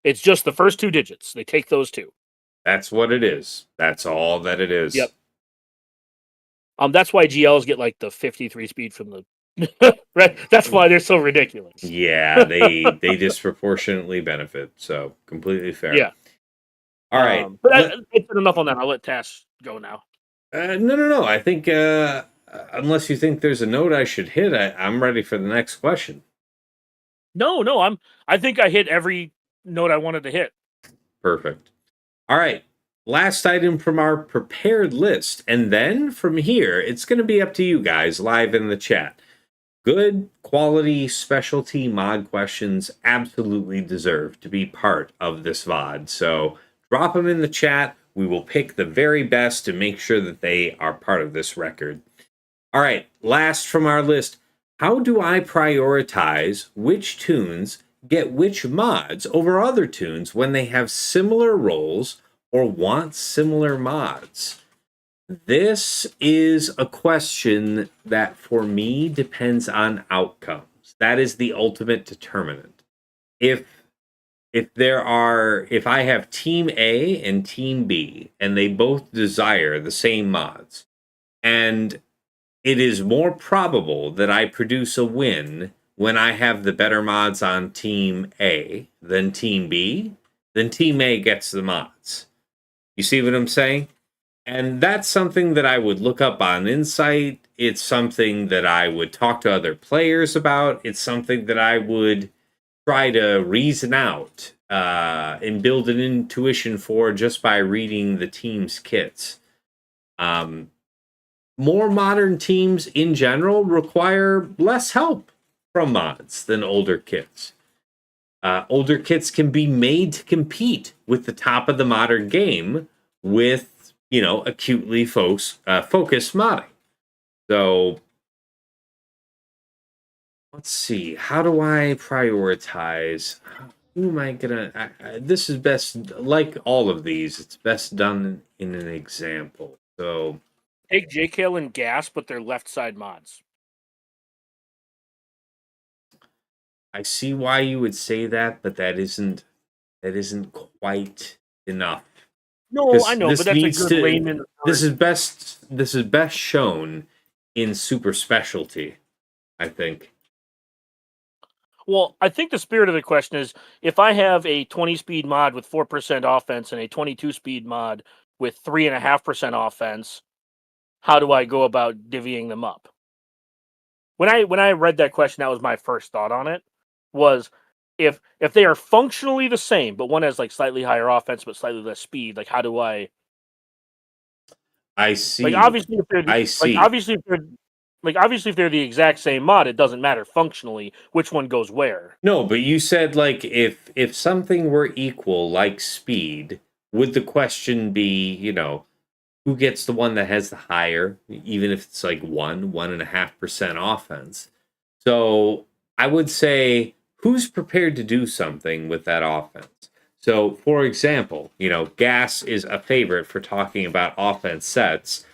B: It's just the first 2 digits. They take those 2.
A: That's what it is. That's all that it is.
B: Yep. That's why GLs get like the 53 speed from the right. That's why they're so ridiculous.
A: Yeah, they disproportionately benefit. So completely fair.
B: Yeah.
A: All right.
B: But I said enough on that. I'll let Tass go now.
A: No. I think unless you think there's a note I should hit, I'm ready for the next question.
B: No. I think I hit every note I wanted to hit.
A: Perfect. All right. Last item from our prepared list. And then from here, it's going to be up to you guys live in the chat. Good quality specialty mod questions absolutely deserve to be part of this VOD. So drop them in the chat. We will pick the very best to make sure that they are part of this record. All right. Last from our list. How do I prioritize which tunes get which mods over other tunes when they have similar roles or want similar mods? This is a question that for me depends on outcomes. That is the ultimate determinant. If I have team A and team B and they both desire the same mods, and it is more probable that I produce a win when I have the better mods on Team A than Team B, then Team A gets the mods. You see what I'm saying? And that's something that I would look up on Insight. It's something that I would talk to other players about. It's something that I would try to reason out and build an intuition for just by reading the team's kits. More modern teams in general require less help from mods than older kits. Older kits can be made to compete with the top of the modern game with, acutely focused modding. So let's see. How do I prioritize? Who am I gonna? This is best, like all of these, it's best done in an example. So
B: Take JKL and Gas, but they're left side mods.
A: I see why you would say that, but that isn't quite enough.
B: No, I know, but that's a good layman.
A: This is best shown in Super Specialty, I think.
B: Well, I think the spirit of the question is if I have a 20 speed mod with 4% offense and a 22 speed mod with 3.5% offense, how do I go about divvying them up? When I read that question, that was my first thought on it. Was if they are functionally the same, but one has like slightly higher offense but slightly less speed, like how do I?
A: I see.
B: Like obviously, if they're the exact same mod, it doesn't matter functionally which one goes where.
A: No, but you said like if something were equal, like speed, would the question be, who gets the one that has the higher, even if it's like 1.5% offense? So I would say, who's prepared to do something with that offense? So, for example, Gas is a favorite for talking about offense sets.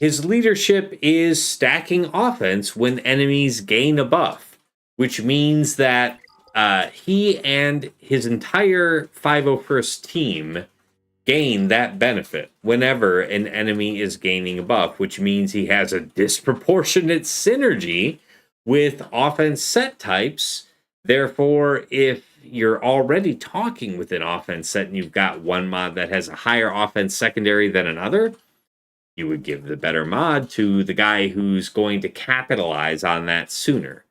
A: His leadership is stacking offense when enemies gain a buff, which means that he and his entire 501st team gain that benefit whenever an enemy is gaining a buff, which means he has a disproportionate synergy with offense set types. Therefore, if you're already talking with an offense set and you've got one mod that has a higher offense secondary than another, you would give the better mod to the guy who's going to capitalize on that sooner.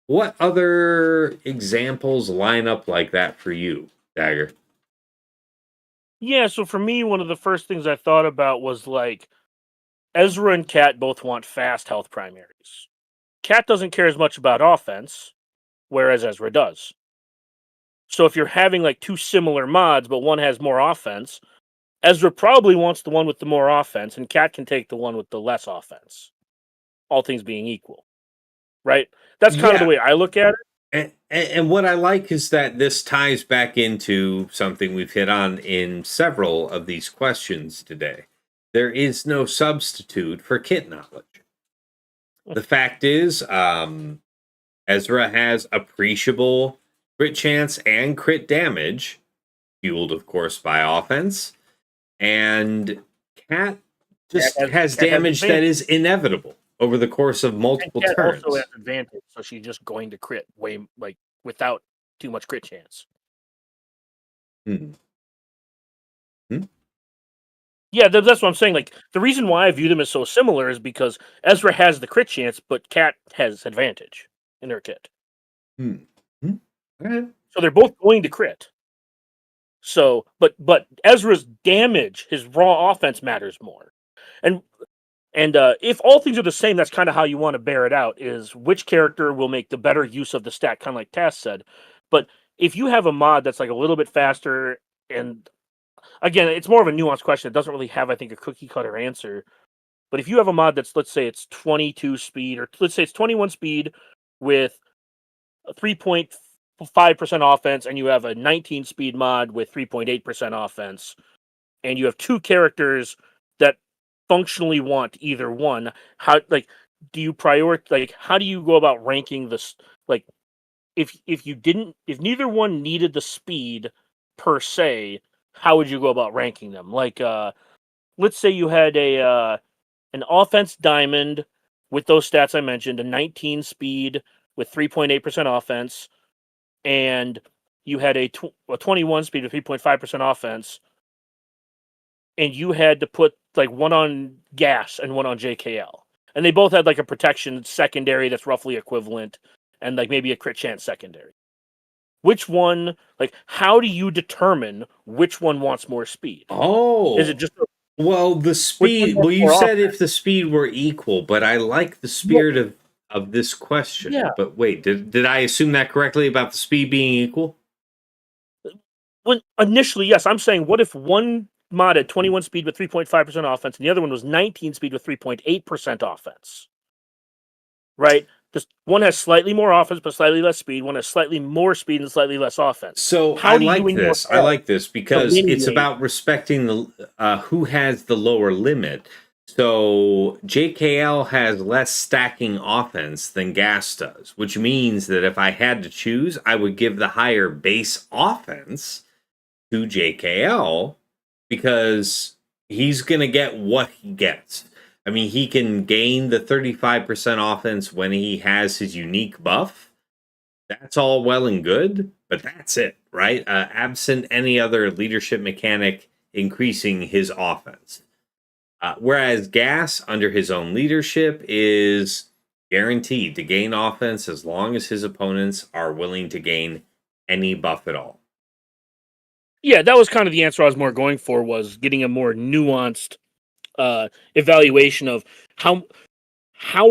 A: What other examples line up like that for you, Dagger?
B: Yeah, so for me, one of the first things I thought about was like Ezra and Cat both want fast health primaries. Cat doesn't care as much about offense, whereas Ezra does. So if you're having like two similar mods, but one has more offense, Ezra probably wants the one with the more offense, and Cat can take the one with the less offense. All things being equal. Right? That's kind of the way I look at it.
A: And what I like is that this ties back into something we've hit on in several of these questions today. There is no substitute for kit knowledge. The fact is, Ezra has appreciable crit chance and crit damage, fueled, of course, by offense. And Cat just has damage that is inevitable over the course of multiple turns.
B: Also has advantage, so she's just going to crit way like without too much crit chance. Yeah, that's what I'm saying. Like the reason why I view them as so similar is because Ezra has the crit chance, but Cat has advantage in her kit.
A: Okay.
B: So they're both going to crit. So, but Ezra's damage, his raw offense matters more, and if all things are the same, that's kind of how you want to bear it out, is which character will make the better use of the stat, kind of like Tass said. But if you have a mod that's like a little bit faster, and again, it's more of a nuanced question. It doesn't really have, I think, a cookie cutter answer. But if you have a mod that's, let's say it's 22 speed, or let's say it's 21 speed with a 3.5% offense, and you have a 19 speed mod with 3.8% offense, and you have two characters that functionally want either one, how like do you prioritize, like how do you go about ranking this, like if neither one needed the speed per se, how would you go about ranking them? Like let's say you had an offense diamond with those stats I mentioned, a 19 speed with 3.8% offense, and you had a 21 speed with 3.5% offense, and you had to put like one on gas and one on JKL. And they both had like a protection secondary that's roughly equivalent, and like maybe a crit chance secondary. Which one, like, how do you determine which one wants more speed?
A: Oh.
B: Is it just
A: well, the speed? Well, you said if the speed were equal, but I like the spirit of this question.
B: Yeah.
A: But wait, did I assume that correctly about the speed being equal?
B: When initially, yes, I'm saying what if one mod had 21 speed with 3.5% offense, and the other one was 19 speed with 3.8% offense. Right? This one has slightly more offense but slightly less speed. One has slightly more speed and slightly less offense.
A: So I like this. I like this because it's about respecting the who has the lower limit. So JKL has less stacking offense than Gas does, which means that if I had to choose, I would give the higher base offense to JKL because he's going to get what he gets. I mean, he can gain the 35% offense when he has his unique buff. That's all well and good, but that's it, right? Absent any other leadership mechanic increasing his offense. Whereas Gas, under his own leadership, is guaranteed to gain offense as long as his opponents are willing to gain any buff at all.
B: Yeah, that was kind of the answer I was more going for, was getting a more nuanced evaluation of how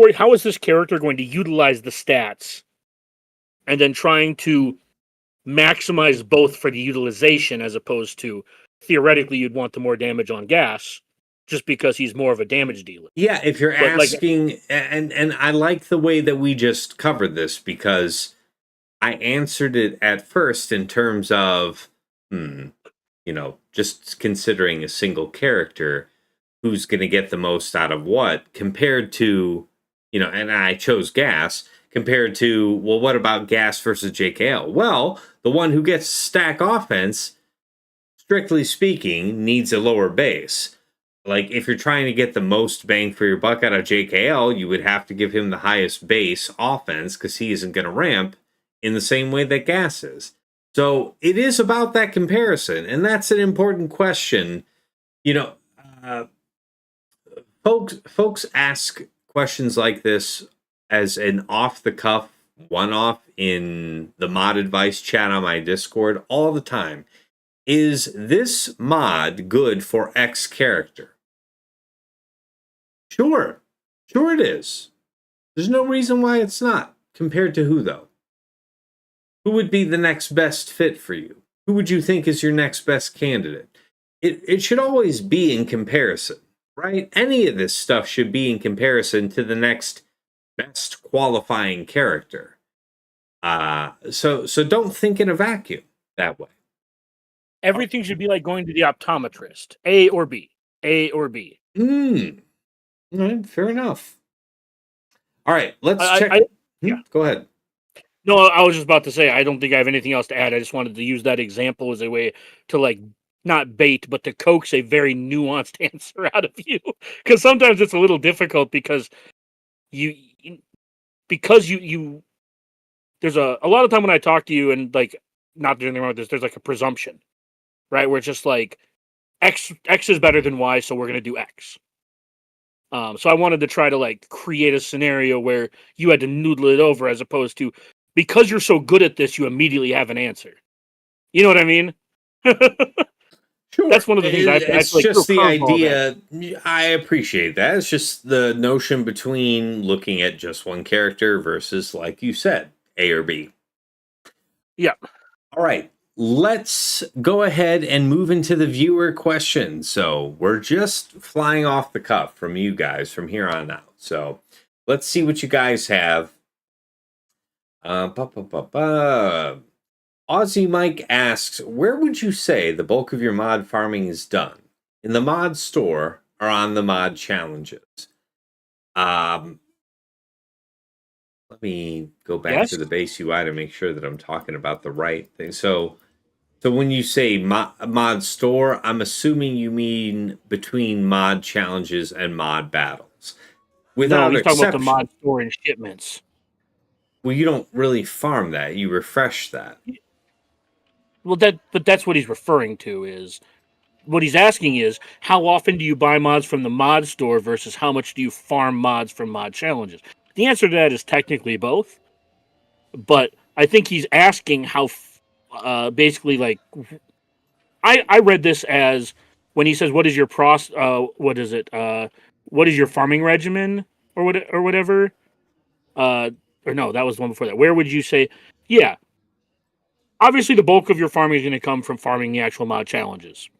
B: is this character going to utilize the stats, and then trying to maximize both for the utilization, as opposed to theoretically you'd want the more damage on Gas just because he's more of a damage dealer.
A: Yeah, if you're asking, and I like the way that we just covered this because I answered it at first in terms of, just considering a single character, who's going to get the most out of what, compared to, and I chose Gas, compared to, well, what about Gas versus JKL? Well, the one who gets stack offense strictly speaking, needs a lower base. Like, if you're trying to get the most bang for your buck out of JKL, you would have to give him the highest base offense because he isn't going to ramp in the same way that Gas is. So it is about that comparison, and that's an important question. You know, uh, folks ask questions like this as an off the cuff one off in the mod advice chat on my Discord all the time. Is this mod good for X character? Sure. Sure it is. There's no reason why it's not. Compared to who, though? Who would be the next best fit for you? Who would you think is your next best candidate? It should always be in comparison, right? Any of this stuff should be in comparison to the next best qualifying character. So don't think in a vacuum that way.
B: Everything should be like going to the optometrist. A or B. A or B.
A: All right, fair enough. All right, let's check.
B: Yeah.
A: Go ahead.
B: No, I was just about to say, I don't think I have anything else to add. I just wanted to use that example as a way to, like, not bait, but to coax a very nuanced answer out of you. Because sometimes it's a little difficult because you there's a lot of time when I talk to you and, like, not doing anything wrong with this, there's like a presumption, right? Where it's just like X is better than Y, so we're gonna do X. So I wanted to try to, like, create a scenario where you had to noodle it over as opposed to, because you're so good at this, you immediately have an answer. You know what I mean?
A: Sure.
B: That's one of the things
A: it's just the idea. I appreciate that. It's just the notion between looking at just one character versus, like you said, A or B.
B: Yeah.
A: All right. Let's go ahead and move into the viewer questions. So we're just flying off the cuff from you guys from here on out. So let's see what you guys have. Aussie Mike asks, where would you say the bulk of your mod farming is done? In the mod store or on the mod challenges? Let me go back to the base UI to make sure that I'm talking about the right thing. So when you say mod store, I'm assuming you mean between mod challenges and mod battles.
B: No, he's talking about the mod store and shipments.
A: Well, you don't really farm that. You refresh that.
B: Well, but that's what he's referring to. Is what he's asking is, how often do you buy mods from the mod store versus how much do you farm mods from mod challenges? The answer to that is technically both. But I think he's asking how, basically, like, I read this as when he says, "What is your what is it? What is your farming regimen or whatever?" Or no, that was the one before that. Where would you say? Yeah, obviously the bulk of your farming is going to come from farming the actual mod challenges.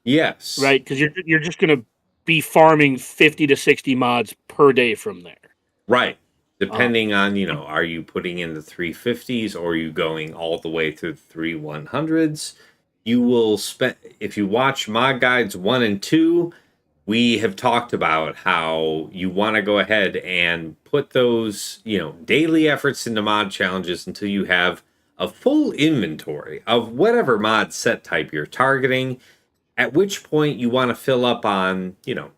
A: Yes.
B: Right, because you're just going to be farming 50 to 60 mods per day from there.
A: Right. Depending on, are you putting in the 350s or are you going all the way through the 3100s? You will spend, if you watch Mod Guides 1 and 2, we have talked about how you want to go ahead and put those, daily efforts into mod challenges until you have a full inventory of whatever mod set type you're targeting, at which point you want to fill up on, 200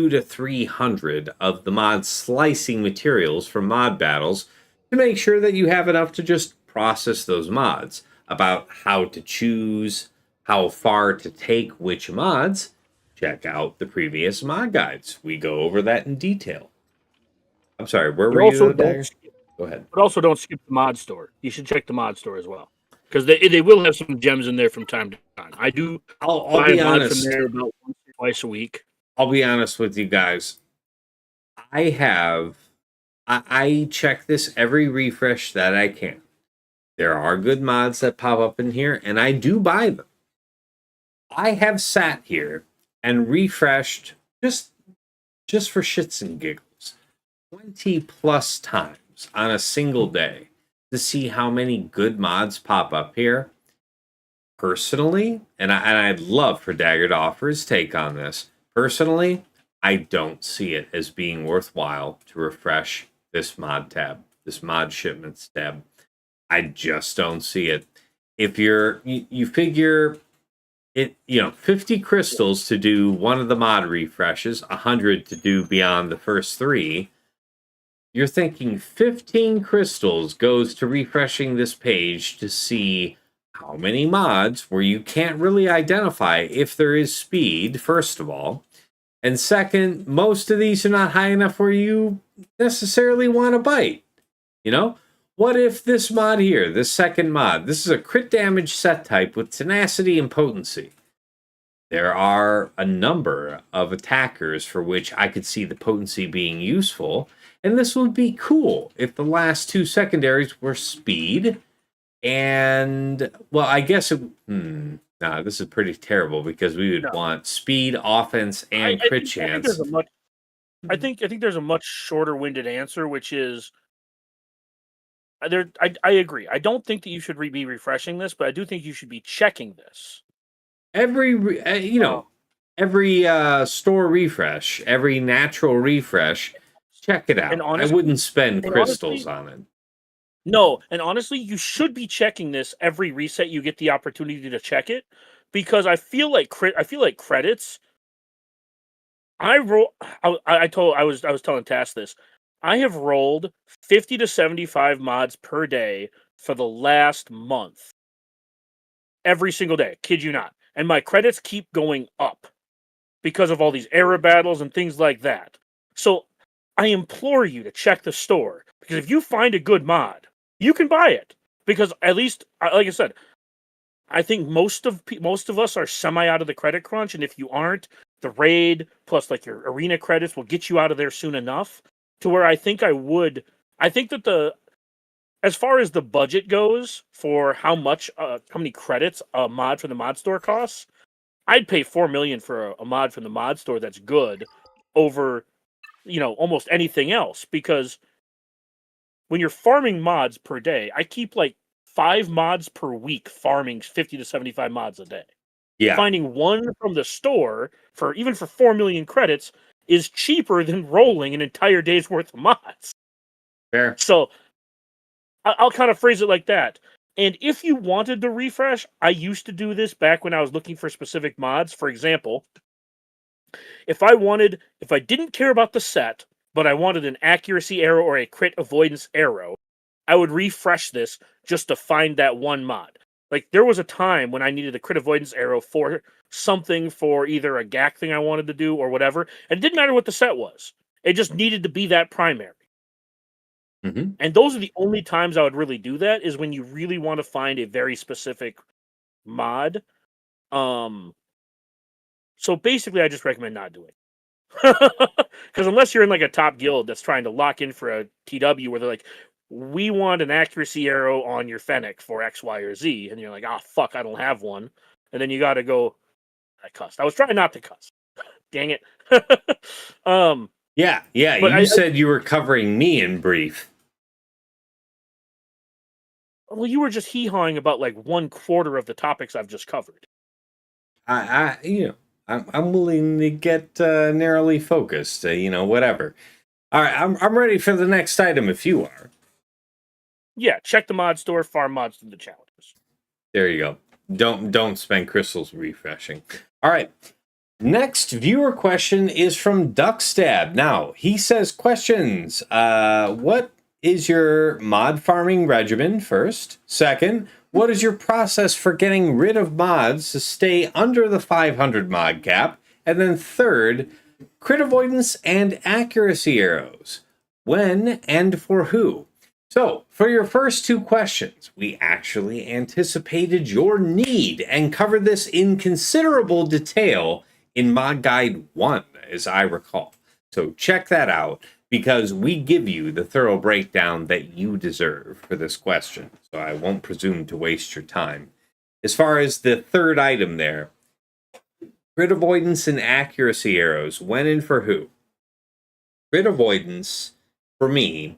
A: to 300 of the mod slicing materials from mod battles to make sure that you have enough to just process those mods. About how to choose, how far to take which mods, check out the previous mod guides. We go over that in detail. I'm sorry, where were you, Dagger? Go ahead.
B: But also don't skip the mod store. You should check the mod store as well, because they will have some gems in there from time to time. I do.
A: I'll be honest.
B: From there about once or twice a week.
A: I'll be honest with you guys. I check this every refresh that I can. There are good mods that pop up in here, and I do buy them. I have sat here and refreshed just for shits and giggles 20 plus times on a single day to see how many good mods pop up here. Personally, and I'd love for Dagger to offer his take on this. Personally, I don't see it as being worthwhile to refresh this mod tab, this mod shipments tab. I just don't see it. If you figure 50 crystals to do one of the mod refreshes, 100 to do beyond the first 3. You're thinking 15 crystals goes to refreshing this page to see how many mods where you can't really identify if there is speed, first of all. And second, most of these are not high enough where you necessarily want to bite. What if this mod here, this second mod, this is a crit damage set type with tenacity and potency? There are a number of attackers for which I could see the potency being useful, and this would be cool if the last 2 secondaries were speed and, well, I guess this is pretty terrible because we would want speed, offense, and crit chance.
B: I think there's a much shorter winded answer, which is I agree. I don't think that you should be refreshing this, but I do think you should be checking this.
A: Every store refresh, every natural refresh, check it out.
B: And honestly,
A: I wouldn't spend crystals on it.
B: No, and honestly, you should be checking this every reset you get the opportunity to check it, because I feel like credits. I was telling Tass this. I have rolled 50 to 75 mods per day for the last month. Every single day, kid you not. And my credits keep going up because of all these era battles and things like that. So I implore you to check the store, because if you find a good mod, you can buy it. Because at least, like I said, I think most of us are semi out of the credit crunch, and if you aren't, the raid plus like your arena credits will get you out of there soon enough to where I think that as far as the budget goes for how many credits a mod from the mod store costs, I'd pay $4 million for a mod from the mod store that's good over, almost anything else. Because when you're farming mods per day, I keep like 5 mods per week farming 50 to 75 mods a day.
A: Yeah.
B: Finding one from the store for 4 million credits is cheaper than rolling an entire day's worth of mods.
A: Fair.
B: So I'll kind of phrase it like that. And if you wanted to refresh, I used to do this back when I was looking for specific mods. For example, if I didn't care about the set, but I wanted an accuracy arrow or a crit avoidance arrow, I would refresh this just to find that one mod. Like, there was a time when I needed a crit avoidance arrow for something, for either a GAC thing I wanted to do or whatever. And it didn't matter what the set was. It just needed to be that primary.
A: Mm-hmm.
B: And those are the only times I would really do that, is when you really want to find a very specific mod. So basically, I just recommend not doing it. Because unless you're in like a top guild that's trying to lock in for a TW where they're like, we want an accuracy arrow on your Fennec for X, Y, or Z. And you're like, fuck, I don't have one. And then you got to go, I cussed. I was trying not to cuss. Dang it.
A: Yeah. You said you were covering me in brief.
B: Well, you were just hee-hawing about like 1/4 of the topics I've just covered.
A: I'm willing to get narrowly focused. Whatever. All right, I'm ready for the next item if you are.
B: Yeah, check the mod store, farm mods to the challenges.
A: There you go. Don't spend crystals refreshing. All right. Next viewer question is from Duckstab. Now, he says questions. What is your mod farming regimen first? Second, what is your process for getting rid of mods to stay under the 500 mod cap? And then third, crit avoidance and accuracy arrows. When and for who? So, for your first 2 questions, we actually anticipated your need and covered this in considerable detail in Mod Guide 1, as I recall. So check that out, because we give you the thorough breakdown that you deserve for this question. So I won't presume to waste your time. As far as the third item there, crit avoidance and accuracy arrows, when and for who? Crit avoidance, for me,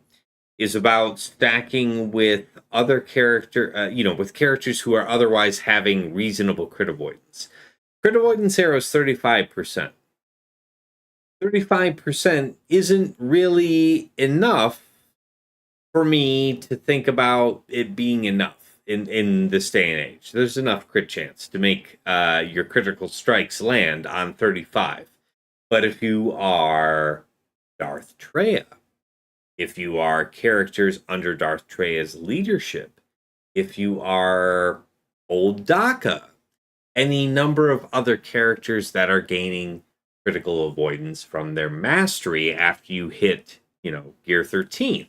A: is about stacking with other with characters who are otherwise having reasonable crit avoidance. Crit avoidance arrow is 35%. 35% isn't really enough for me to think about it being enough. in this day and age. There's enough crit chance to make your critical strikes land on 35. But if you are Darth Treya, if you are characters under Darth Treya's leadership, if you are Old Daka, any number of other characters that are gaining critical avoidance from their mastery after you hit, gear 13.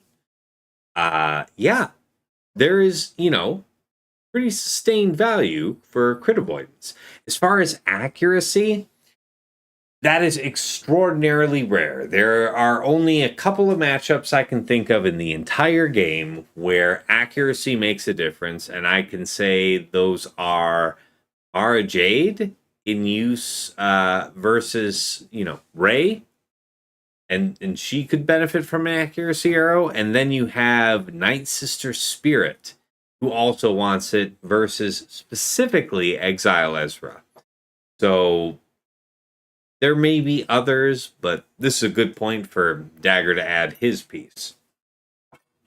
A: Yeah, there is, pretty sustained value for crit avoidance. As far as accuracy, that is extraordinarily rare. There are only a couple of matchups I can think of in the entire game where accuracy makes a difference, and I can say those are Mara Jade in use versus, Rey, and she could benefit from an accuracy arrow, and then you have Night Sister Spirit, who also wants it, versus specifically Exile Ezra. So there may be others, but this is a good point for Dagger to add his piece.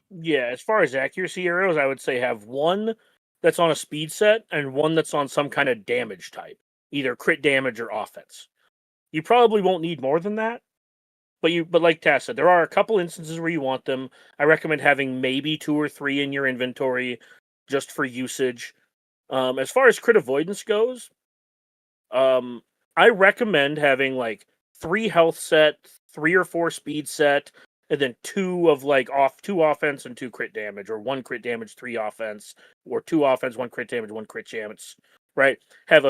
B: Yeah, as far as accuracy arrows, I would say have one that's on a speed set and one that's on some kind of damage type, either crit damage or offense. You probably won't need more than that, but like Tass said, there are a couple instances where you want them. I recommend having maybe 2 or 3 in your inventory just for usage. As far as crit avoidance goes, I recommend having like 3 health set, 3 or 4 speed set, and then 2 of like 2 offense and 2 crit damage, or 1 crit damage, 3 offense, or 2 offense, 1 crit damage, 1 crit damage. Right? Have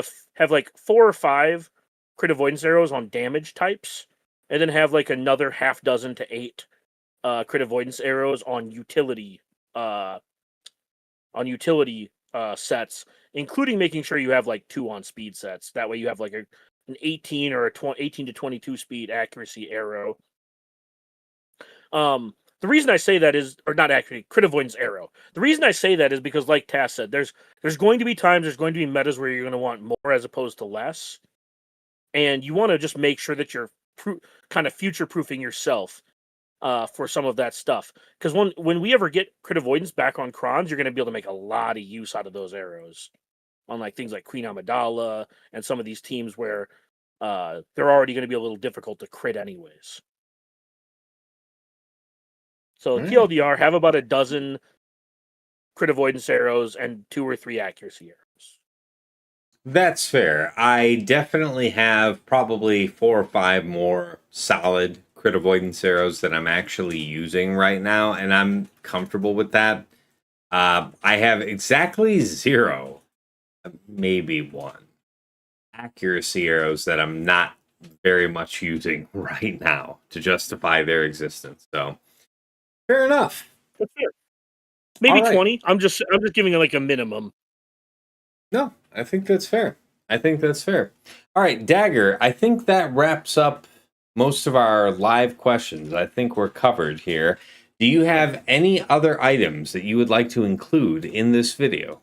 B: like 4 or 5 crit avoidance arrows on damage types, and then have like another half dozen to 8 crit avoidance arrows on utility sets, including making sure you have like 2 on speed sets. That way you have like an 18 or 18 to 22 speed accuracy arrow. The reason I say that is, or not accuracy, crit avoidance arrow. The reason I say that is because, like Tass said, there's going to be times, there's going to be metas where you're going to want more as opposed to less, and you want to just make sure that you're kind of future proofing yourself for some of that stuff. Because when we ever get crit avoidance back on Krons, you're going to be able to make a lot of use out of those arrows on like things like Queen Amidala and some of these teams where they're already going to be a little difficult to crit anyways. So TLDR, have about a dozen crit avoidance arrows and 2 or 3 accuracy arrows.
A: That's fair. I definitely have probably 4 or 5 more solid crit avoidance arrows that I'm actually using right now, and I'm comfortable with that. I have exactly 0, maybe 1 accuracy arrows that I'm not very much using right now to justify their existence. So fair enough.
B: That's fair. Maybe
A: right.
B: 20. I'm just giving it like a minimum.
A: No, I think that's fair. All right, Dagger, I think that wraps up most of our live questions. I think we're covered here. Do you have any other items that you would like to include in this video?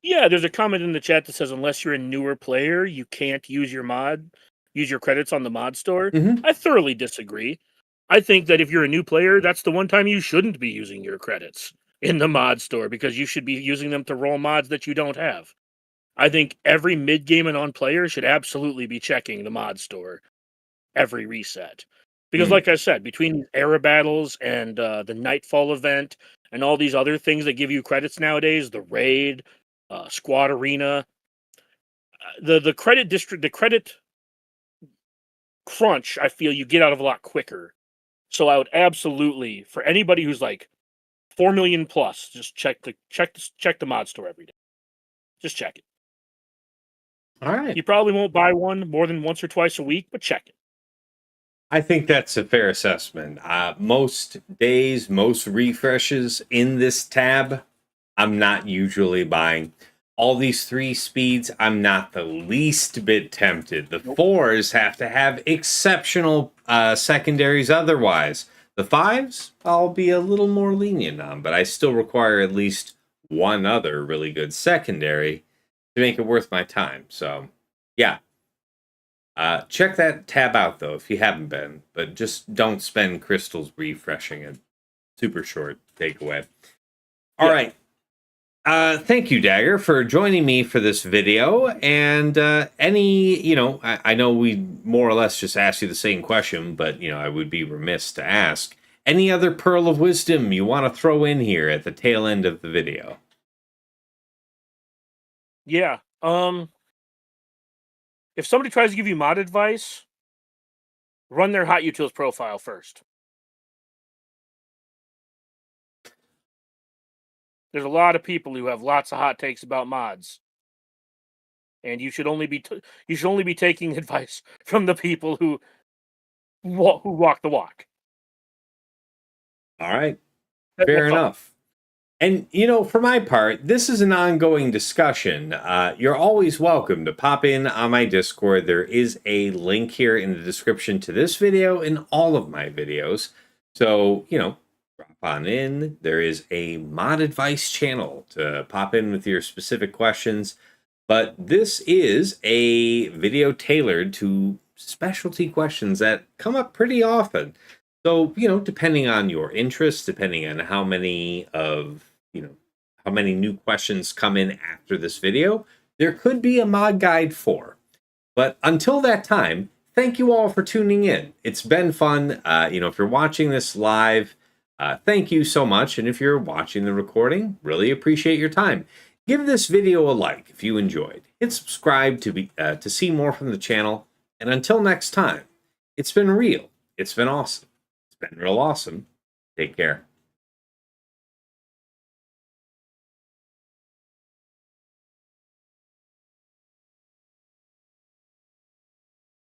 B: Yeah, there's a comment in the chat that says unless you're a newer player, you can't use your credits on the mod store.
A: Mm-hmm.
B: I thoroughly disagree. I think that if you're a new player, that's the one time you shouldn't be using your credits in the mod store, because you should be using them to roll mods that you don't have. I think every mid-game and on player should absolutely be checking the mod store every reset. Because like I said, between era battles and the Nightfall event and all these other things that give you credits nowadays, the raid, squad arena, the credit crunch, I feel you get out of a lot quicker. So I would absolutely, for anybody who's like 4 million plus, just check the mod store every day. Just check it.
A: All right.
B: You probably won't buy one more than once or twice a week, but check it.
A: I think that's a fair assessment. Most days, most refreshes in this tab, I'm not usually buying. All these 3 speeds, I'm not the least bit tempted. The 4s have to have exceptional secondaries otherwise. The 5s, I'll be a little more lenient on, but I still require at least one other really good secondary to make it worth my time. So, yeah. Check that tab out, though, if you haven't been. But just don't spend crystals refreshing it. Super short takeaway. All right. Thank you, Dagger, for joining me for this video. And I know we more or less just asked you the same question, but, I would be remiss to ask any other pearl of wisdom you want to throw in here at the tail end of the video.
B: Yeah. If somebody tries to give you mod advice, run their hot utils profile first. There's a lot of people who have lots of hot takes about mods, and you should only be taking advice from the people who walk the walk.
A: All right.
B: That's
A: Fair
B: all.
A: enough. And, for my part, this is an ongoing discussion. You're always welcome to pop in on my Discord. There is a link here in the description to this video and all of my videos. So, drop on in. There is a mod advice channel to pop in with your specific questions. But this is a video tailored to specialty questions that come up pretty often. So, depending on your interests, depending on how many new questions come in after this video, there could be a mod guide for. But until that time, thank you all for tuning in. It's been fun. If you're watching this live, thank you so much. And if you're watching the recording, really appreciate your time. Give this video a like if you enjoyed. Hit subscribe to see more from the channel. And until next time, it's been real. It's been awesome. It's been real awesome. Take care.